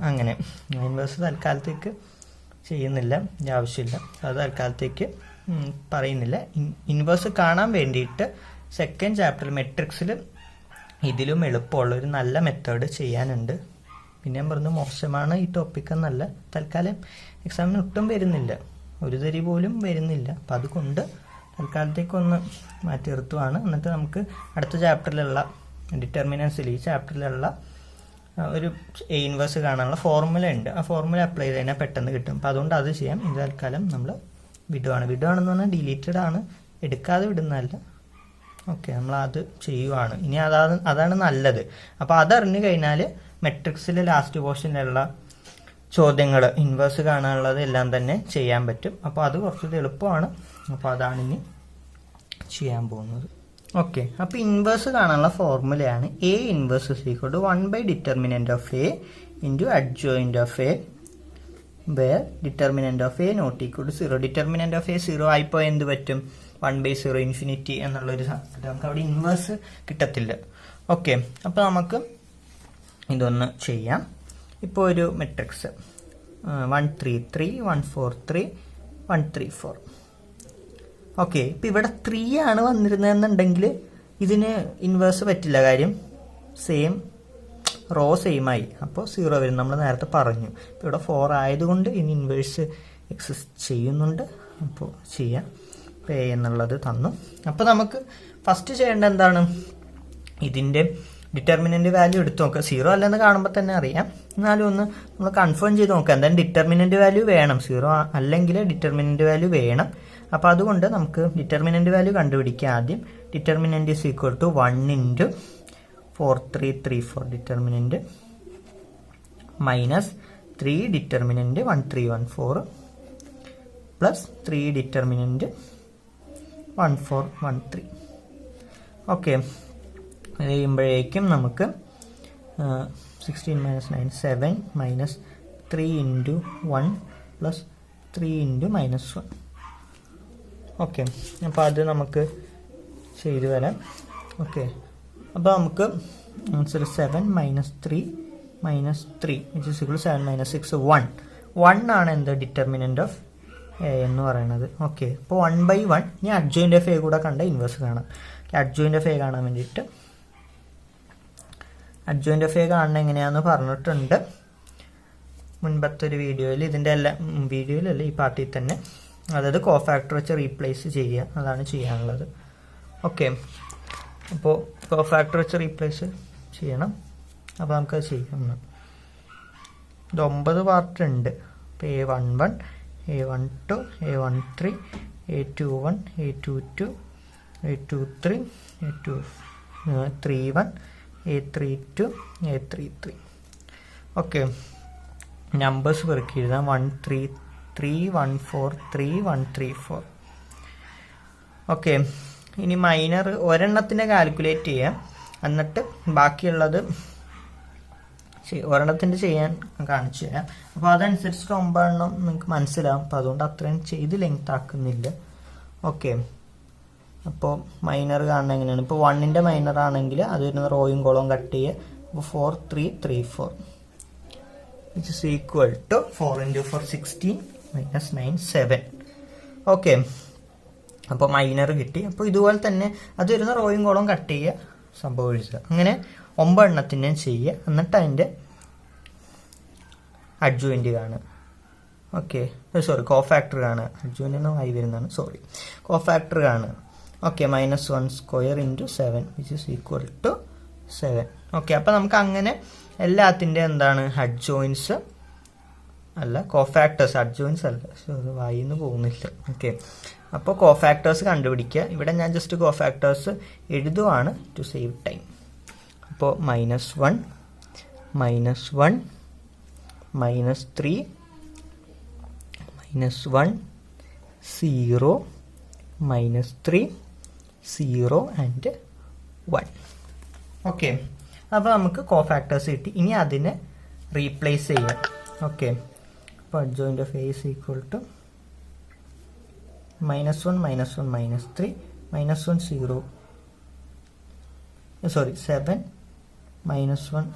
അങ്ങനെ ഇൻവേഴ്സ് തൽക്കാലത്തേക്ക് ചെയ്യുന്നില്ല, ആവശ്യമില്ല. അത് തൽക്കാലത്തേക്ക് പറയുന്നില്ല. ഇൻവേഴ്സ് കാണാൻ വേണ്ടിയിട്ട് സെക്കൻഡ് ചാപ്റ്റർ മെട്രിക്സിൽ ഇതിലും എളുപ്പമുള്ള ഒരു നല്ല മെത്തേഡ് ചെയ്യാനുണ്ട്. പിന്നെ ഞാൻ പറഞ്ഞു മോശമാണ് ഈ ടോപ്പിക് എന്നല്ല, തൽക്കാലം എക്സാമിന് ഒട്ടും വരുന്നില്ല, ഒരു തരി പോലും വരുന്നില്ല. അപ്പം അതുകൊണ്ട് തൽക്കാലത്തേക്കൊന്ന് മാറ്റി നിർത്തുവാണ്. എന്നിട്ട് നമുക്ക് അടുത്ത ചാപ്റ്ററിലുള്ള ഡിറ്റർമിനൻസിൽ ഈ ചാപ്റ്ററിലുള്ള ഒരു എ ഇൻവേഴ്സ് കാണാനുള്ള ഫോർമുല ഉണ്ട്. ആ ഫോർമുല അപ്ലൈ ചെയ്ത് കഴിഞ്ഞാൽ പെട്ടെന്ന് കിട്ടും. അപ്പം അതുകൊണ്ട് അത് ചെയ്യാം. ഇത് തൽക്കാലം നമ്മൾ വിടുവാണെന്ന് പറഞ്ഞാൽ ഡിലീറ്റഡ് ആണ്, എടുക്കാതെ വിടുന്നതല്ല. ഓക്കെ, നമ്മൾ അത് ചെയ്യുവാണ്. ഇനി അതാണ് നല്ലത്. അപ്പോൾ അതറിഞ്ഞു കഴിഞ്ഞാൽ മെട്രിക്സിലെ ലാസ്റ്റ് പോർഷനിലുള്ള ചോദ്യങ്ങൾ ഇൻവേഴ്സ് കാണാനുള്ളത് എല്ലാം തന്നെ ചെയ്യാൻ പറ്റും. അപ്പോൾ അത് കുറച്ചുകൂടി എളുപ്പമാണ്. അപ്പോൾ അതാണ് ഇനി ചെയ്യാൻ പോകുന്നത്. ഓക്കെ, അപ്പോൾ ഇൻവേഴ്സ് കാണാനുള്ള ഫോർമുലയാണ് A inverse is equal to 1 determinant of A into adjoint of A where determinant of A not equal to 0. Determinant of A 0 ആയിപ്പോയി എന്ത് പറ്റും? 1/0 ഇൻഫിനിറ്റി എന്നുള്ളൊരു സാധനം നമുക്ക് അവിടെ ഇൻവേഴ്സ് കിട്ടത്തില്ല. ഓക്കെ, അപ്പോൾ നമുക്ക് ഇതൊന്ന് ചെയ്യാം. ഇപ്പോൾ ഒരു മെട്രിക്സ് 1 3 3 1 4 3 1 3 4. ഓക്കെ, ഇപ്പം ഇവിടെ 3 ആണ് വന്നിരുന്നതെന്നുണ്ടെങ്കിൽ ഇതിന് ഇൻവേഴ്സ് പറ്റില്ല. കാര്യം സെയിം റോ സെയിം ആയി, അപ്പോൾ 0 വരും. നമ്മൾ നേരത്തെ പറഞ്ഞു. ഇപ്പോൾ ഇവിടെ 4 ആയതുകൊണ്ട് ഇനി ഇൻവേഴ്സ് എക്സിസ്റ്റ് ചെയ്യുന്നുണ്ട്. അപ്പോൾ ചെയ്യാം. പേ എന്നുള്ളത് തന്നു. അപ്പോൾ നമുക്ക് ഫസ്റ്റ് ചെയ്യേണ്ട എന്താണ്? ഇതിൻ്റെ ഡിറ്റർമിനൻ്റ് വാല്യൂ എടുത്ത് നോക്കുക. 0 അല്ലെന്ന് കാണുമ്പോൾ തന്നെ അറിയാം, എന്നാലും ഒന്ന് നമ്മൾ കൺഫേം ചെയ്ത് നോക്കുക. എന്തായാലും ഡിറ്റർമിനൻ്റ് വാല്യൂ വേണം. 0 അല്ലെങ്കിൽ ഡിറ്റർമിനൻ്റ് വാല്യൂ വേണം. അപ്പോൾ അതുകൊണ്ട് നമുക്ക് ഡിറ്റർമിനൻ്റ് വാല്യൂ കണ്ടുപിടിക്കുക. ആദ്യം determinant is equal to 1 into 4 3 3 4 determinant minus 3 determinant 1 3 1 4 plus 3 determinant 1 4 1 3. Okay, അത് ചെയ്യുമ്പോഴേക്കും നമുക്ക് 16 minus 9 7 minus 3 into 1 plus 3 into minus 1. Okay, അപ്പോൾ അത് നമുക്ക് ചെയ്തു വരാം. ഓക്കെ, അപ്പോൾ നമുക്ക് answer 7 minus 3 minus 3 which is equal 7 minus 6 1 ആണ് എന്ത്? ഡിറ്റർമിനൻ്റ് ഓഫ് എ എന്ന് പറയുന്നത്. ഓക്കെ, അപ്പോൾ 1/1. ഇനി അഡ്ജോയിൻ്റ് ഓഫ് എ കൂടെ കണ്ട ഇൻവേഴ്സ് കാണാം. അഡ്ജോയിൻ്റ് ഓഫ് എ കാണാൻ വേണ്ടിയിട്ട് അഡ്ജോയിൻ്റ് ഓഫ് എ കാണുന്നത് എങ്ങനെയാണെന്ന് പറഞ്ഞിട്ടുണ്ട് മുൻപത്തെ ഒരു വീഡിയോയിൽ. ഇതിൻ്റെ വീഡിയോയിലല്ല, ഈ പാർട്ടിയിൽ തന്നെ. അതായത് കോഫാക്ടർ വെച്ച് റീപ്ലേസ് ചെയ്യുക, അതാണ് ചെയ്യാനുള്ളത്. ഓക്കെ, അപ്പോൾ കോഫാക്ടർ വെച്ച് റീപ്ലേസ് ചെയ്യണം. അപ്പോൾ നമുക്കത് ചെയ്യാം. ഇത് 9 പാർട്ട് ഉണ്ട്. ഇപ്പോൾ A11 A12 A13 A21 A22 A23 A31 A32 A33. Okay, numbers പെറുക്കി എഴുതാം. 1 3 3 1 4 3 1 3 4. ഓക്കെ, ഇനി മൈനർ ഒരെണ്ണത്തിൻ്റെ കാൽക്കുലേറ്റ് ചെയ്യാം. എന്നിട്ട് ബാക്കിയുള്ളത് ഒരെണ്ണത്തിൻ്റെ ചെയ്യാൻ കാണിച്ചു തരാം. അപ്പോൾ അതനുസരിച്ച് 9 എണ്ണം നിങ്ങൾക്ക് മനസ്സിലാവും. അപ്പോൾ അതുകൊണ്ട് അത്രയും ചെയ്ത് ലെങ്ത് ആക്കുന്നില്ല. ഓക്കെ, അപ്പോൾ മൈനർ കാണുന്നത് എങ്ങനെയാണ്? ഇപ്പോൾ 1ൻ്റെ മൈനർ ആണെങ്കിൽ അത് വരുന്ന റോയും കോളവും കട്ട് ചെയ്യുക. അപ്പോൾ 4 3 3 4 which is equal to 4 into 4 16 minus 9 7. Okay, അപ്പോൾ മൈനർ കിട്ടി. അപ്പോൾ ഇതുപോലെ തന്നെ അത് വരുന്ന റോയും കോളവും കട്ട് ചെയ്യുക, സംഭവം എഴുതുക. അങ്ങനെ 9 എണ്ണത്തിൻ്റെ ചെയ്യുക. എന്നിട്ട് അതിൻ്റെ അഡ്ജോയിൻ്റ് കാണുക. ഓക്കെ, സോറി, കോഫാക്ടർ കാണുക. അഡ്ജോയിൻ്റ് ആയി വരുന്നതാണ്, സോറി. കോഫാക്ടർ കാണുക. Okay, -1 square into 7 which is equal to 7. Okay, അപ്പോൾ നമുക്ക് അങ്ങനെ എല്ലാത്തിൻ്റെ എന്താണ് അഡ്ജോയിൻസ് അല്ല കോഫാക്ടേഴ്സ്, അഡ്ജോയിൻസ് അല്ല, വായിന്ന് പോകുന്നില്ല. ഓക്കെ, അപ്പോൾ കോഫാക്ടേഴ്സ് കണ്ടുപിടിക്കുക. ഇവിടെ ഞാൻ ജസ്റ്റ് കോഫാക്ടേഴ്സ് എഴുതുവാണ് ടു സേവ് ടൈം. അപ്പോൾ -1 -1 -3 -1 0 -3 0 ആൻഡ് 1. ഓക്കെ, അപ്പോൾ നമുക്ക് കോഫാക്ടേഴ്സ് കിട്ടി. ഇനി അതിനെ റീപ്ലേസ് ചെയ്യാം. ഓക്കെ, അപ്പോൾ adjoint of A is equal to -1 -1 -3 -1 0 sorry 7 -1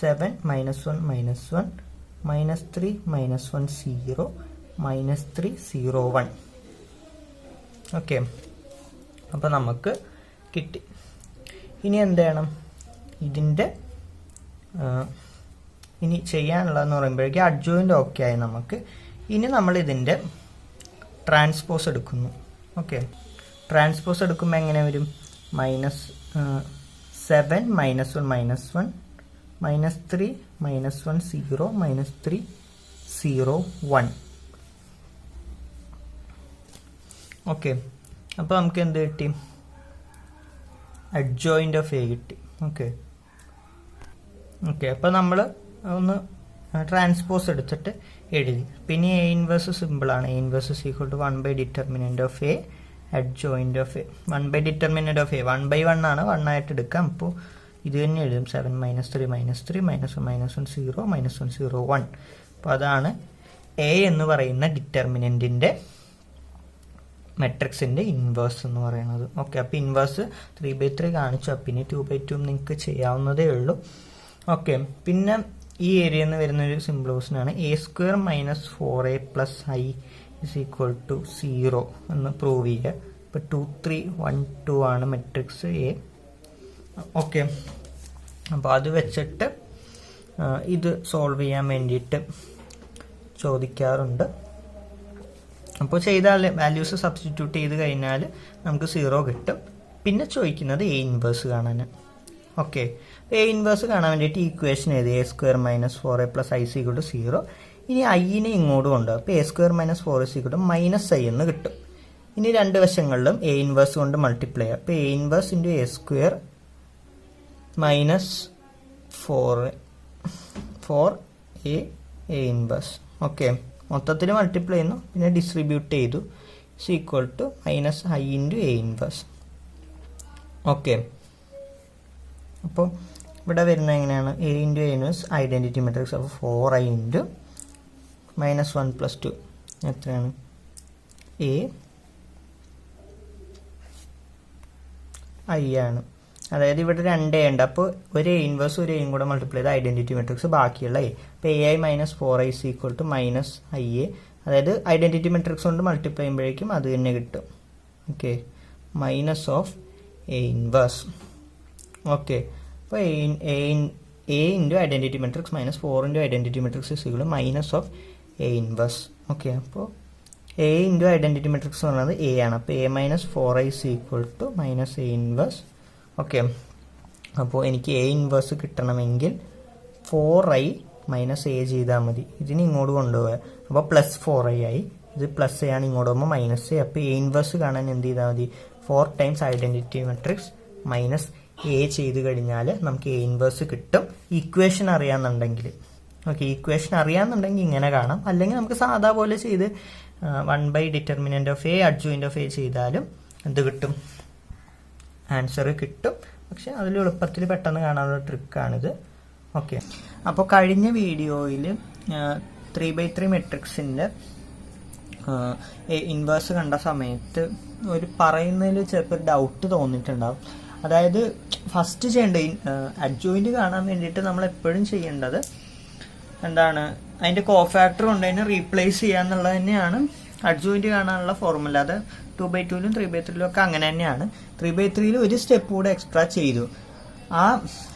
7 -1 -1 -3 -1 0 -3 0 1. Okay, അപ്പോൾ നമുക്ക് കിട്ടി. ഇനി എന്ത് ചെയ്യണം? ഇതിൻ്റെ ഇനി ചെയ്യാനുള്ളതെന്ന് പറയുമ്പോഴേക്കും അഡ്ജോയിൻ്റ് ഓക്കെ ആയി നമുക്ക്. ഇനി നമ്മൾ ഇതിൻ്റെ ട്രാൻസ്പോസ് എടുക്കുന്നു. ഓക്കെ, ട്രാൻസ്പോസ് എടുക്കുമ്പോൾ എങ്ങനെ വരും? -7 -1 -1 -3 -1 0 -3 0 1. ഓക്കെ, അപ്പോൾ നമുക്ക് എന്ത് കിട്ടി? അഡ്ജോയിൻ്റ് ഓഫ് എ കിട്ടി. ഓക്കെ, അപ്പോൾ നമ്മൾ ഒന്ന് ട്രാൻസ്പോസ് എടുത്തിട്ട് എഴുതി. പിന്നെ എ ഇൻവേഴ്സ് സിമ്പിളാണ്. A inverse is equal to 1 by determinant of A adjoint of A. 1 by determinant of A 1 by 1 ആണ്, 1 ആയിട്ട് എടുക്കാം. അപ്പോൾ ഇത് തന്നെ എഴുതും. 7 -3 -3 -1 0 -1 0 1. അപ്പോൾ അതാണ് എ എന്ന് പറയുന്ന ഡിറ്റർമിനൻറ്റിൻ്റെ മെട്രിക്സിൻ്റെ ഇൻവേഴ്സ് എന്ന് പറയുന്നത്. ഓക്കെ, അപ്പോൾ ഇൻവേഴ്സ് 3/3 കാണിച്ചു. പിന്നെ 2/2 നിങ്ങൾക്ക് ചെയ്യാവുന്നതേ ഉള്ളൂ. ഓക്കെ, പിന്നെ ഈ ഏരിയയിൽ നിന്ന് വരുന്നൊരു സിമ്പിൾ ക്വസ്റ്റ്യനാണ് a² - 4a + i = 0 എന്ന് പ്രൂവ് ചെയ്യുക. ഇപ്പോൾ 2 3 1 2 ആണ് മെട്രിക്സ് എ. ഓക്കെ, അപ്പോൾ അത് വെച്ചിട്ട് ഇത് സോൾവ് ചെയ്യാൻ വേണ്ടിയിട്ട് ചോദിക്കാറുണ്ട്. അപ്പോൾ ചെയ്താൽ വാല്യൂസ് സബ്സ്റ്റിറ്റ്യൂട്ട് ചെയ്ത് കഴിഞ്ഞാൽ നമുക്ക് 0 കിട്ടും. പിന്നെ ചോദിക്കുന്നത് എ ഇൻവേഴ്സ് കാണാൻ. ഓക്കെ, എ ഇൻവേഴ്സ് കാണാൻ വേണ്ടിയിട്ട് ഈക്വേഷൻ എഴുതി a² - 4a + i = 0. ഇനി ഐനെ ഇങ്ങോട്ട് കൊണ്ടുപോകും. അപ്പോൾ a² - 4 = -i എന്ന് കിട്ടും. ഇനി രണ്ട് വശങ്ങളിലും എ ഇൻവേഴ്സ് കൊണ്ട് മൾട്ടിപ്ലൈ ചെയ്യാം. അപ്പോൾ a inverse × a² -4a inverse. Okay, മൊത്തത്തിൽ മൾട്ടിപ്ലൈ ചെയ്യുന്നു, പിന്നെ ഡിസ്ട്രിബ്യൂട്ട് ചെയ്തു. = -i × a ഇൻവേഴ്സ്. ഓക്കെ, അപ്പോൾ ഇവിടെ വരുന്നത് എങ്ങനെയാണ്? a × a inverse identity matrix. അപ്പോൾ 4i × -1 + 2 എത്രയാണ്? a i ആണ്. അതായത് ഇവിടെ 2a ഉണ്ട്. അപ്പോൾ ഒരു a ഇൻവേഴ്സ് ഒരു എയും കൂടെ മൾട്ടിപ്ലൈ ചെയ്ത് ഐഡൻറ്റിറ്റി മെട്രിക്സ് ബാക്കിയുള്ള a. അപ്പോൾ ai - 4i = -ia. അതായത് ഐഡൻറ്റിറ്റി മെട്രിക്സ് കൊണ്ട് മൾട്ടിപ്ലൈ ചെയ്യുമ്പോഴേക്കും അത് തന്നെ കിട്ടും. Okay, -a inverse. ഓക്കെ, അപ്പോൾ a × identity matrix -4 × identity matrix -a inverse. Okay, അപ്പോൾ a × ഐഡൻറ്റിറ്റി മെട്രിക്സ് എന്ന് പറയുന്നത് a ആണ്. അപ്പോൾ a - 4i = -a inverse. Okay, അപ്പോൾ എനിക്ക് a ഇൻവേഴ്സ് കിട്ടണമെങ്കിൽ 4i - a ചെയ്താൽ മതി. ഇതിന് ഇങ്ങോട്ട് കൊണ്ടുപോവുക. അപ്പോൾ +4i ആയി. ഇത് +a ആണ്, ഇങ്ങോട്ട് പോകുമ്പോൾ -a. അപ്പോൾ a ഇൻവേഴ്സ് കാണാൻ എന്ത് ചെയ്താൽ മതി? 4 ടൈംസ് ഐഡൻറ്റിറ്റി മെട്രിക്സ് -a ചെയ്ത് കഴിഞ്ഞാൽ നമുക്ക് a ഇൻവേഴ്സ് കിട്ടും. ഇക്വേഷൻ അറിയാമെന്നുണ്ടെങ്കിൽ. ഓക്കെ, ഇക്വേഷൻ അറിയാമെന്നുണ്ടെങ്കിൽ ഇങ്ങനെ കാണാം. അല്ലെങ്കിൽ നമുക്ക് സാധാ പോലെ ചെയ്ത് 1 by determinant of A adjoint of A ചെയ്താലും എന്ത് കിട്ടും? ആൻസർ കിട്ടും. പക്ഷെ അതിൽ എളുപ്പത്തിൽ പെട്ടെന്ന് കാണാനുള്ള ട്രിക്കാണിത്. ഓക്കെ, അപ്പോൾ കഴിഞ്ഞ വീഡിയോയിൽ 3/3 മെട്രിക്സിൻ്റെ ഇൻവേഴ്സ് കണ്ട സമയത്ത് ഒരു പറയുന്നതിൽ ചിലപ്പോൾ ഡൗട്ട് തോന്നിയിട്ടുണ്ടാവും. അതായത് ഫസ്റ്റ് ചെയ്യേണ്ട അഡ്ജോയിൻ്റ് കാണാൻ വേണ്ടിയിട്ട് നമ്മൾ എപ്പോഴും ചെയ്യേണ്ടത് എന്താണ്? അതിൻ്റെ കോഫാക്ടർ കൊണ്ട് തന്നെ റീപ്ലേസ് ചെയ്യുക എന്നുള്ളത് തന്നെയാണ് അഡ്ജോയിൻ്റ് കാണാനുള്ള ഫോർമുല. അത് 2/2 3/3 ഒക്കെ അങ്ങനെ തന്നെയാണ്. 3/3 ഒരു സ്റ്റെപ്പ് കൂടെ എക്സ്ട്രാ ചെയ്തു. ആ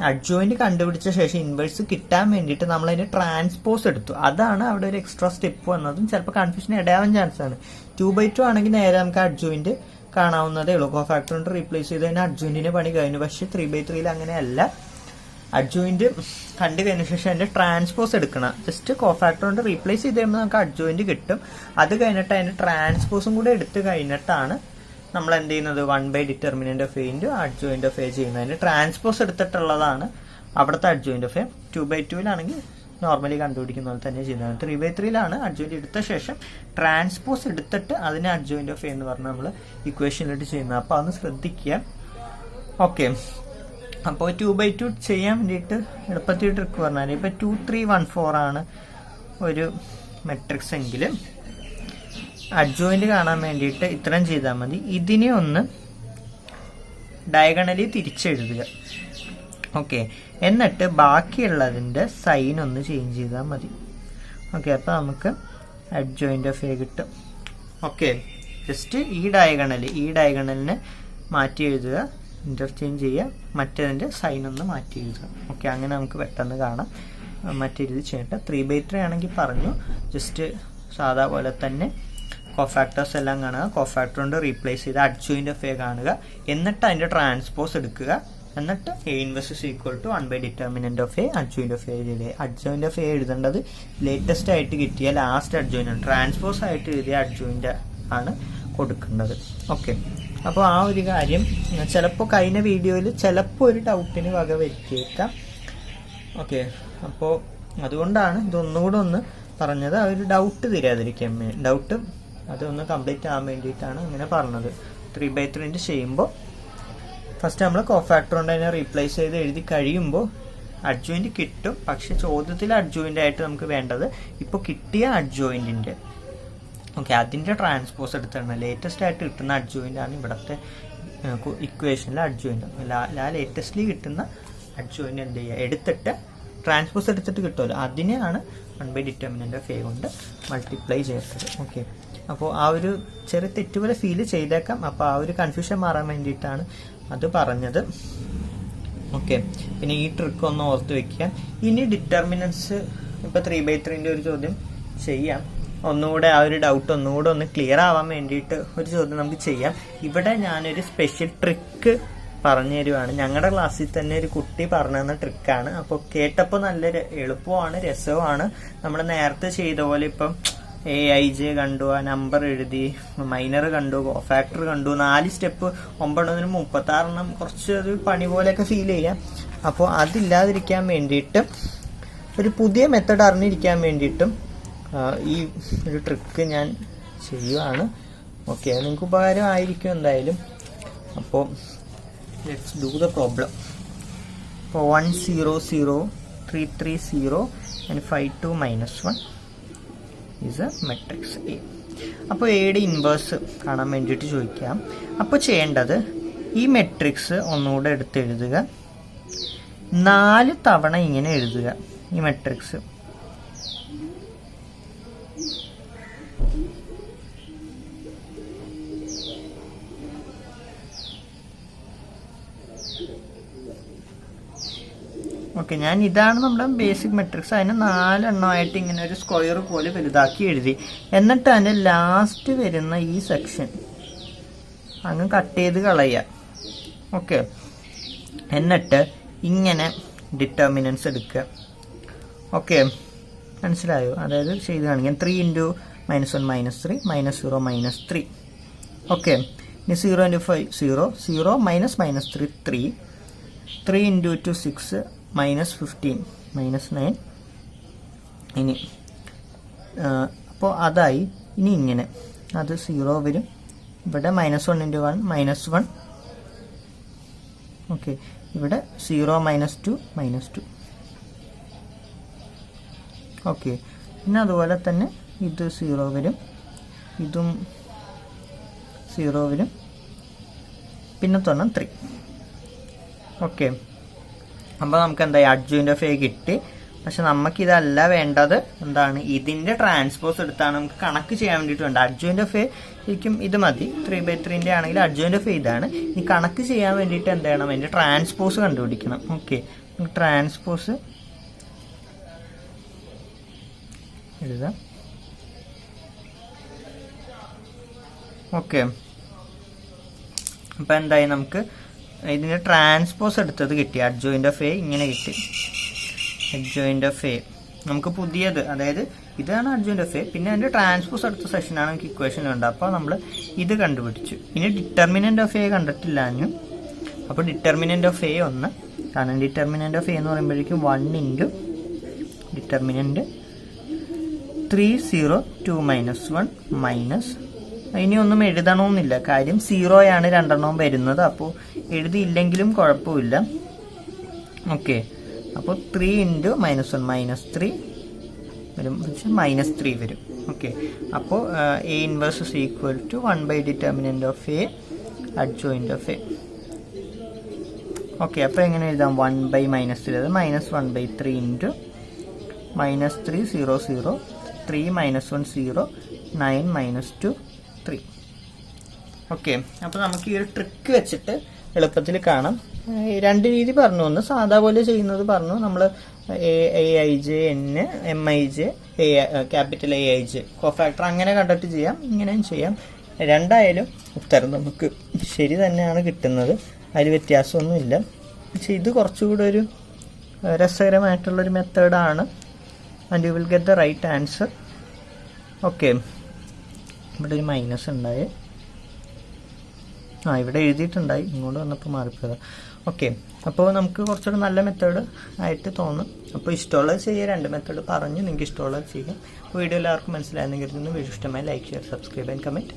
അഡ്ജോയിൻ്റ് കണ്ടുപിടിച്ച ശേഷം ഇൻവേഴ്സ് കിട്ടാൻ വേണ്ടിയിട്ട് നമ്മൾ അതിൻ്റെ ട്രാൻസ്പോസ് എടുത്തു. അതാണ് അവിടെ ഒരു എക്സ്ട്രാ സ്റ്റെപ്പ് വന്നതും ചിലപ്പോൾ കൺഫ്യൂഷൻ ഇടാൻ ചാൻസ് ആണ്. 2/2 ആണെങ്കിൽ നേരെ നമുക്ക് അഡ്ജോയിൻ്റ് കാണാവുന്നതേ ഉള്ളൂ. കോഫാക്ടർ കൊണ്ട് റീപ്ലേസ് ചെയ്ത് കഴിഞ്ഞാൽ അഡ്ജോയിൻറ്റിൻ്റെ പണി കഴിഞ്ഞു. പക്ഷേ 3/3 അങ്ങനെയല്ല. അഡ്ജോയിൻ്റ് കണ്ടു കഴിഞ്ഞ ശേഷം അതിൻ്റെ ട്രാൻസ്പോസ് എടുക്കണം. ജസ്റ്റ് കോഫാക്ടർ കൊണ്ട് റീപ്ലേസ് ചെയ്ത് കഴിയുമ്പോൾ നമുക്ക് അഡ്ജോയിൻ്റ് കിട്ടും. അത് കഴിഞ്ഞിട്ട് അതിൻ്റെ ട്രാൻസ്പോസും കൂടെ എടുത്ത് കഴിഞ്ഞിട്ടാണ് നമ്മൾ എന്ത് ചെയ്യുന്നത്? 1 by determinant of A × adjoint of A ചെയ്യുന്നത്. അതിൻ്റെ ട്രാൻസ്പോസ് എടുത്തിട്ടുള്ളതാണ് അവിടുത്തെ അഡ്ജോയിൻ്റ് ഓഫ് എ. 2/2 നോർമലി കണ്ടുപിടിക്കുന്ന പോലെ തന്നെ ചെയ്യുന്നത്. 3/3 അഡ്ജോയിൻ്റ് എടുത്ത ശേഷം ട്രാൻസ്പോസ് എടുത്തിട്ട് അതിനെ അഡ്ജോയിൻ്റ് ഓഫ് എ എന്ന് പറഞ്ഞാൽ നമ്മൾ ഇക്വേഷനിലിട്ട് ചെയ്യുന്നത്. അപ്പോൾ അതൊന്ന് ശ്രദ്ധിക്കുക. ഓക്കെ, അപ്പോൾ 2/2 ചെയ്യാൻ വേണ്ടിയിട്ട് എളുപ്പത്തിൽ ട്രിക്ക് പറഞ്ഞാൽ ഇപ്പോൾ 2 3 1 4 ആണ് ഒരു മെട്രിക്സ് എങ്കിൽ അഡ്ജോയിൻ്റ് കാണാൻ വേണ്ടിയിട്ട് ഇത്രയും ചെയ്താൽ മതി. ഇതിനെ ഒന്ന് ഡയഗണലി തിരിച്ചെഴുതുക. ഓക്കെ, എന്നിട്ട് ബാക്കിയുള്ളതിൻ്റെ സൈൻ ഒന്ന് ചേഞ്ച് ചെയ്താൽ മതി. ഓക്കെ, അപ്പോൾ നമുക്ക് അഡ്ജോയിൻ്റ് ഓഫ് എ കിട്ടും. ഓക്കെ, ജസ്റ്റ് ഈ ഡയഗണലിനെ മാറ്റി എഴുതുക, ഇൻ്റർചേഞ്ച് ചെയ്യുക, മറ്റേതിൻ്റെ സൈൻ ഒന്ന് മാറ്റി എഴുതുക. ഓക്കെ, അങ്ങനെ നമുക്ക് പെട്ടെന്ന് കാണാം. മറ്റേ രീതി ചെയ്യട്ടെ. 3/3 ആണെങ്കിൽ പറഞ്ഞു, ജസ്റ്റ് സാധാ പോലെ തന്നെ കോഫാക്ടേഴ്സ് എല്ലാം കാണുക, കോഫാക്ടർ കൊണ്ട് റീപ്ലേസ് ചെയ്ത് അഡ്ജോയിൻ്റ് ഓഫ് എ കാണുക, എന്നിട്ട് അതിൻ്റെ ട്രാൻസ്പോസ് എടുക്കുക, എന്നിട്ട് A inverse is equal to 1/det of A adjoint of A എഴുതുക. അഡ്ജോയിൻ്റ് ഓഫ് എ എഴുതേണ്ടത് ലേറ്റസ്റ്റ് ആയിട്ട് കിട്ടിയ ലാസ്റ്റ് അഡ്ജോയിൻ്റ്, ട്രാൻസ്പോസ് ആയിട്ട് എഴുതിയ അഡ്ജോയിൻ്റ് ആണ് കൊടുക്കേണ്ടത്. ഓക്കെ, അപ്പോൾ ആ ഒരു കാര്യം ചിലപ്പോൾ കഴിഞ്ഞ വീഡിയോയിൽ ചിലപ്പോൾ ഒരു ഡൗട്ടിന് വക വരുത്തിയേക്കാം. ഓക്കെ, അപ്പോൾ അതുകൊണ്ടാണ് ഇതൊന്നുകൂടെ ഒന്ന് പറഞ്ഞത്, ആ ഒരു ഡൗട്ട് തരാതിരിക്കാൻ, ഡൗട്ട് അതൊന്ന് കംപ്ലീറ്റ് ആകാൻ വേണ്ടിയിട്ടാണ് അങ്ങനെ പറഞ്ഞത്. 3/3 ചെയ്യുമ്പോൾ ഫസ്റ്റ് നമ്മൾ കോഫാക്ടർ കൊണ്ട് അതിനെ റീപ്ലേസ് ചെയ്ത് എഴുതി കഴിയുമ്പോൾ അഡ്ജോയിൻ്റ് കിട്ടും. പക്ഷെ ചോദ്യത്തിൽ അഡ്ജോയിൻ്റ് ആയിട്ട് നമുക്ക് വേണ്ടത് ഇപ്പോൾ കിട്ടിയ അഡ്ജോയിൻറ്റിൻ്റെ, ഓക്കെ, അതിൻ്റെ ട്രാൻസ്പോസ് എടുത്താണ്. ലേറ്റസ്റ്റ് ആയിട്ട് കിട്ടുന്ന അഡ്ജോയിൻ്റ് ആണ് ഇവിടുത്തെ ഇക്വേഷനിലെ അഡ്ജോയിൻ്റ്. ലേറ്റസ്റ്റ്ലി കിട്ടുന്ന അഡ്ജോയിൻ്റ് എന്ത് ചെയ്യുക, എടുത്തിട്ട് ട്രാൻസ്പോസ് എടുത്തിട്ട് കിട്ടുമല്ലോ, അതിനെയാണ് 1/det ഓഫ് എ കൊണ്ട് മൾട്ടിപ്ലൈ ചെയ്തത്. ഓക്കെ, അപ്പോൾ ആ ഒരു ചെറിയ തെറ്റുപോലെ ഫീൽ ചെയ്തേക്കാം. അപ്പോൾ ആ ഒരു കൺഫ്യൂഷൻ മാറാൻ വേണ്ടിയിട്ടാണ് അത് പറഞ്ഞത്. ഓക്കെ, പിന്നെ ഈ ട്രിക്ക് ഒന്ന് ഓർത്ത് വെക്കുക. ഇനി ഡിറ്റർമിനൻസ് ഇപ്പോൾ 3/3 ഒരു ചോദ്യം ചെയ്യാം. ഒന്നുകൂടെ ആ ഒരു ഡൗട്ട് ഒന്നുകൂടെ ഒന്ന് ക്ലിയർ ആവാൻ വേണ്ടിയിട്ട് ഒരു ചോദ്യം നമുക്ക് ചെയ്യാം. ഇവിടെ ഞാനൊരു സ്പെഷ്യൽ ട്രിക്ക് പറഞ്ഞു തരുവാണ്. ഞങ്ങളുടെ ക്ലാസ്സിൽ തന്നെ ഒരു കുട്ടി പറഞ്ഞു തന്ന ട്രിക്കാണ്. അപ്പോൾ കേട്ടപ്പോൾ നല്ല എളുപ്പമാണ്, രസവുമാണ്. നമ്മൾ നേരത്തെ ചെയ്ത പോലെ ഇപ്പം AIJ കണ്ടു, ആ നമ്പർ എഴുതി, മൈനർ കണ്ടു, കോഫാക്ടർ കണ്ടു, 4 സ്റ്റെപ്പ് 9 36 കുറച്ച് ഒരു പണി പോലെയൊക്കെ ഫീൽ ചെയ്യാം. അപ്പോൾ അതില്ലാതിരിക്കാൻ വേണ്ടിയിട്ട് ഒരു പുതിയ മെത്തഡ് അറിഞ്ഞിരിക്കാൻ വേണ്ടിയിട്ടും ഈ ഒരു ട്രിക്ക് ഞാൻ ചെയ്യുവാണ്. ഓക്കെ, നിങ്ങൾക്ക് ഉപകാരമായിരിക്കും എന്തായാലും. അപ്പോൾ ലെറ്റ്സ് ഡു ദ പ്രോബ്ലം. അപ്പോൾ 1 0 0 3 3 0 and 5 2 -1 is a matrix A. അപ്പോൾ എയുടെ ഇൻവേഴ്സ് കാണാൻ വേണ്ടിയിട്ട് ചോദിക്കാം. അപ്പോൾ ചെയ്യേണ്ടത് ഈ മെട്രിക്സ് ഒന്നുകൂടെ എടുത്ത് എഴുതുക, 4 തവണ ഇങ്ങനെ എഴുതുക ഈ മെട്രിക്സ്. ഓക്കെ, ഞാൻ ഇതാണ് നമ്മുടെ ബേസിക് മെട്രിക്സ്. അതിന് 4 എണ്ണമായിട്ട് ഇങ്ങനെ ഒരു സ്ക്വയർ പോലെ വലുതാക്കി എഴുതി. എന്നിട്ട് അതിൻ്റെ ലാസ്റ്റ് വരുന്ന ഈ സെക്ഷൻ അങ്ങ് കട്ട് ചെയ്ത് കളയുക. ഓക്കെ, എന്നിട്ട് ഇങ്ങനെ ഡിറ്റർമിനൻസ് എടുക്കുക. ഓക്കെ, മനസ്സിലായോ? അതായത് ചെയ്ത് കാണിക്കാൻ 3 × -1 -3 -0 -3. ഓക്കെ, ഇനി 0 × 5 0 0 -3 3 3 × 2 6 -15 -9. ഇനി അപ്പോൾ അതായി. ഇനി ഇങ്ങനെ അത് 0 വരും. ഇവിടെ -1 × 1 -1. ഓക്കെ, ഇവിടെ 0 -2 -2. ഓക്കെ, പിന്നെ അതുപോലെ തന്നെ ഇത് 0 വരും, ഇതും 0 വരും, പിന്നെ 3. ഓക്കെ, അപ്പോൾ നമുക്ക് എന്തായി അഡ്ജോയിൻ്റ് ഓഫ് എ കിട്ടി. പക്ഷെ നമുക്കിതല്ല വേണ്ടത്. എന്താണ്, ഇതിൻ്റെ ട്രാൻസ്പോസ് എടുത്താണ് നമുക്ക് കണക്ക് ചെയ്യാൻ വേണ്ടിയിട്ട് വേണ്ട. അഡ്ജോയിൻ്റ് ഓഫ് എ ശരിക്കും ഇത് മതി. 3/3 ആണെങ്കിൽ അഡ്ജോയിൻ്റ് ഓഫ് എ ഇതാണ്. ഈ കണക്ക് ചെയ്യാൻ വേണ്ടിയിട്ട് എന്ത് ചെയ്യണം, അതിൻ്റെ ട്രാൻസ്പോസ് കണ്ടുപിടിക്കണം. ഓക്കെ, ട്രാൻസ്പോസ് എഴുതാം. ഓക്കെ, അപ്പം എന്തായി, നമുക്ക് ഇതിൻ്റെ ട്രാൻസ്പോസ് എടുത്തത് കിട്ടി. അഡ്ജോയിൻ്റ് ഓഫ് എ ഇങ്ങനെ കിട്ടി. അഡ്ജോയിൻ്റ് ഓഫ് എ നമുക്ക് പുതിയത്, അതായത് ഇതാണ് അഡ്ജോയിൻ്റ് ഓഫ് എ. പിന്നെ അതിൻ്റെ ട്രാൻസ്പോസ് എടുത്ത സെക്ഷനാണ് നമുക്ക് ഇക്വേഷൻ ഉണ്ട്. അപ്പോൾ നമ്മൾ ഇത് കണ്ടുപിടിച്ചു. ഇനി ഡിറ്റർമിനൻ്റ് ഓഫ് എ കണ്ടിട്ടില്ല ഞാൻ. അപ്പോൾ ഡിറ്റർമിനൻ്റ് ഓഫ് എ ഒന്ന് കാരണം ഡിറ്റർമിനൻ്റ് ഓഫ് എ എന്ന് പറയുമ്പോഴേക്കും 1 × ഡിറ്റർമിനൻ്റ് 3 0 2 -1 ഇനി ഒന്നും എഴുതണമെന്നില്ല, കാര്യം 0 ആണ് 2 വരുന്നത്. അപ്പോൾ എഴുതിയില്ലെങ്കിലും കുഴപ്പമില്ല. ഓക്കെ, അപ്പോൾ 3 × -1 -3 വരും, -3 വരും. ഓക്കെ, അപ്പോൾ A inverse is equal to 1/det of A adjoint of A. Okay, അപ്പോൾ എങ്ങനെ എഴുതാം, 1/-3 അത് -1/3 × -3 0 0 3 - 1 0, 9 - 2 3. ഓക്കെ, അപ്പോൾ നമുക്ക് ഈ ഒരു ട്രിക്ക് വെച്ചിട്ട് എളുപ്പത്തിൽ കാണാം. രണ്ട് രീതി പറഞ്ഞു. ഒന്ന് സാധാ പോലെ ചെയ്യുന്നത് പറഞ്ഞു, നമ്മൾ AIJ N MIJ capital AIJ cofactor അങ്ങനെ കണ്ടിട്ട് ചെയ്യാം, ഇങ്ങനെയും ചെയ്യാം. രണ്ടായാലും ഉത്തരം നമുക്ക് ശരി തന്നെയാണ് കിട്ടുന്നത്, അതിൽ വ്യത്യാസമൊന്നുമില്ല. പക്ഷെ ഇത് കുറച്ചുകൂടെ ഒരു രസകരമായിട്ടുള്ളൊരു മെത്തേഡാണ്. And you will get the right answer. Okay, ഇവിടെ ഒരു മൈനസ് ഉണ്ടായി, ഇവിടെ എഴുതിയിട്ടുണ്ടായി, ഇങ്ങോട്ട് വന്നപ്പോൾ മാറിപ്പോയത്. ഓക്കെ, അപ്പോൾ നമുക്ക് കുറച്ചുകൂടെ നല്ല മെത്തേഡ് ആയിട്ട് തോന്നും. അപ്പോൾ ഇഷ്ടമുള്ളത് ചെയ്യുക, രണ്ട് മെത്തേഡ് പറഞ്ഞു, നിങ്ങൾക്ക് ഇഷ്ടമുള്ളത് ചെയ്യുക. വീഡിയോ എല്ലാവർക്കും മനസ്സിലായെന്ന് കരുതുന്നു. വീഡിയോ ഇഷ്ടമായി like, share, subscribe and comment.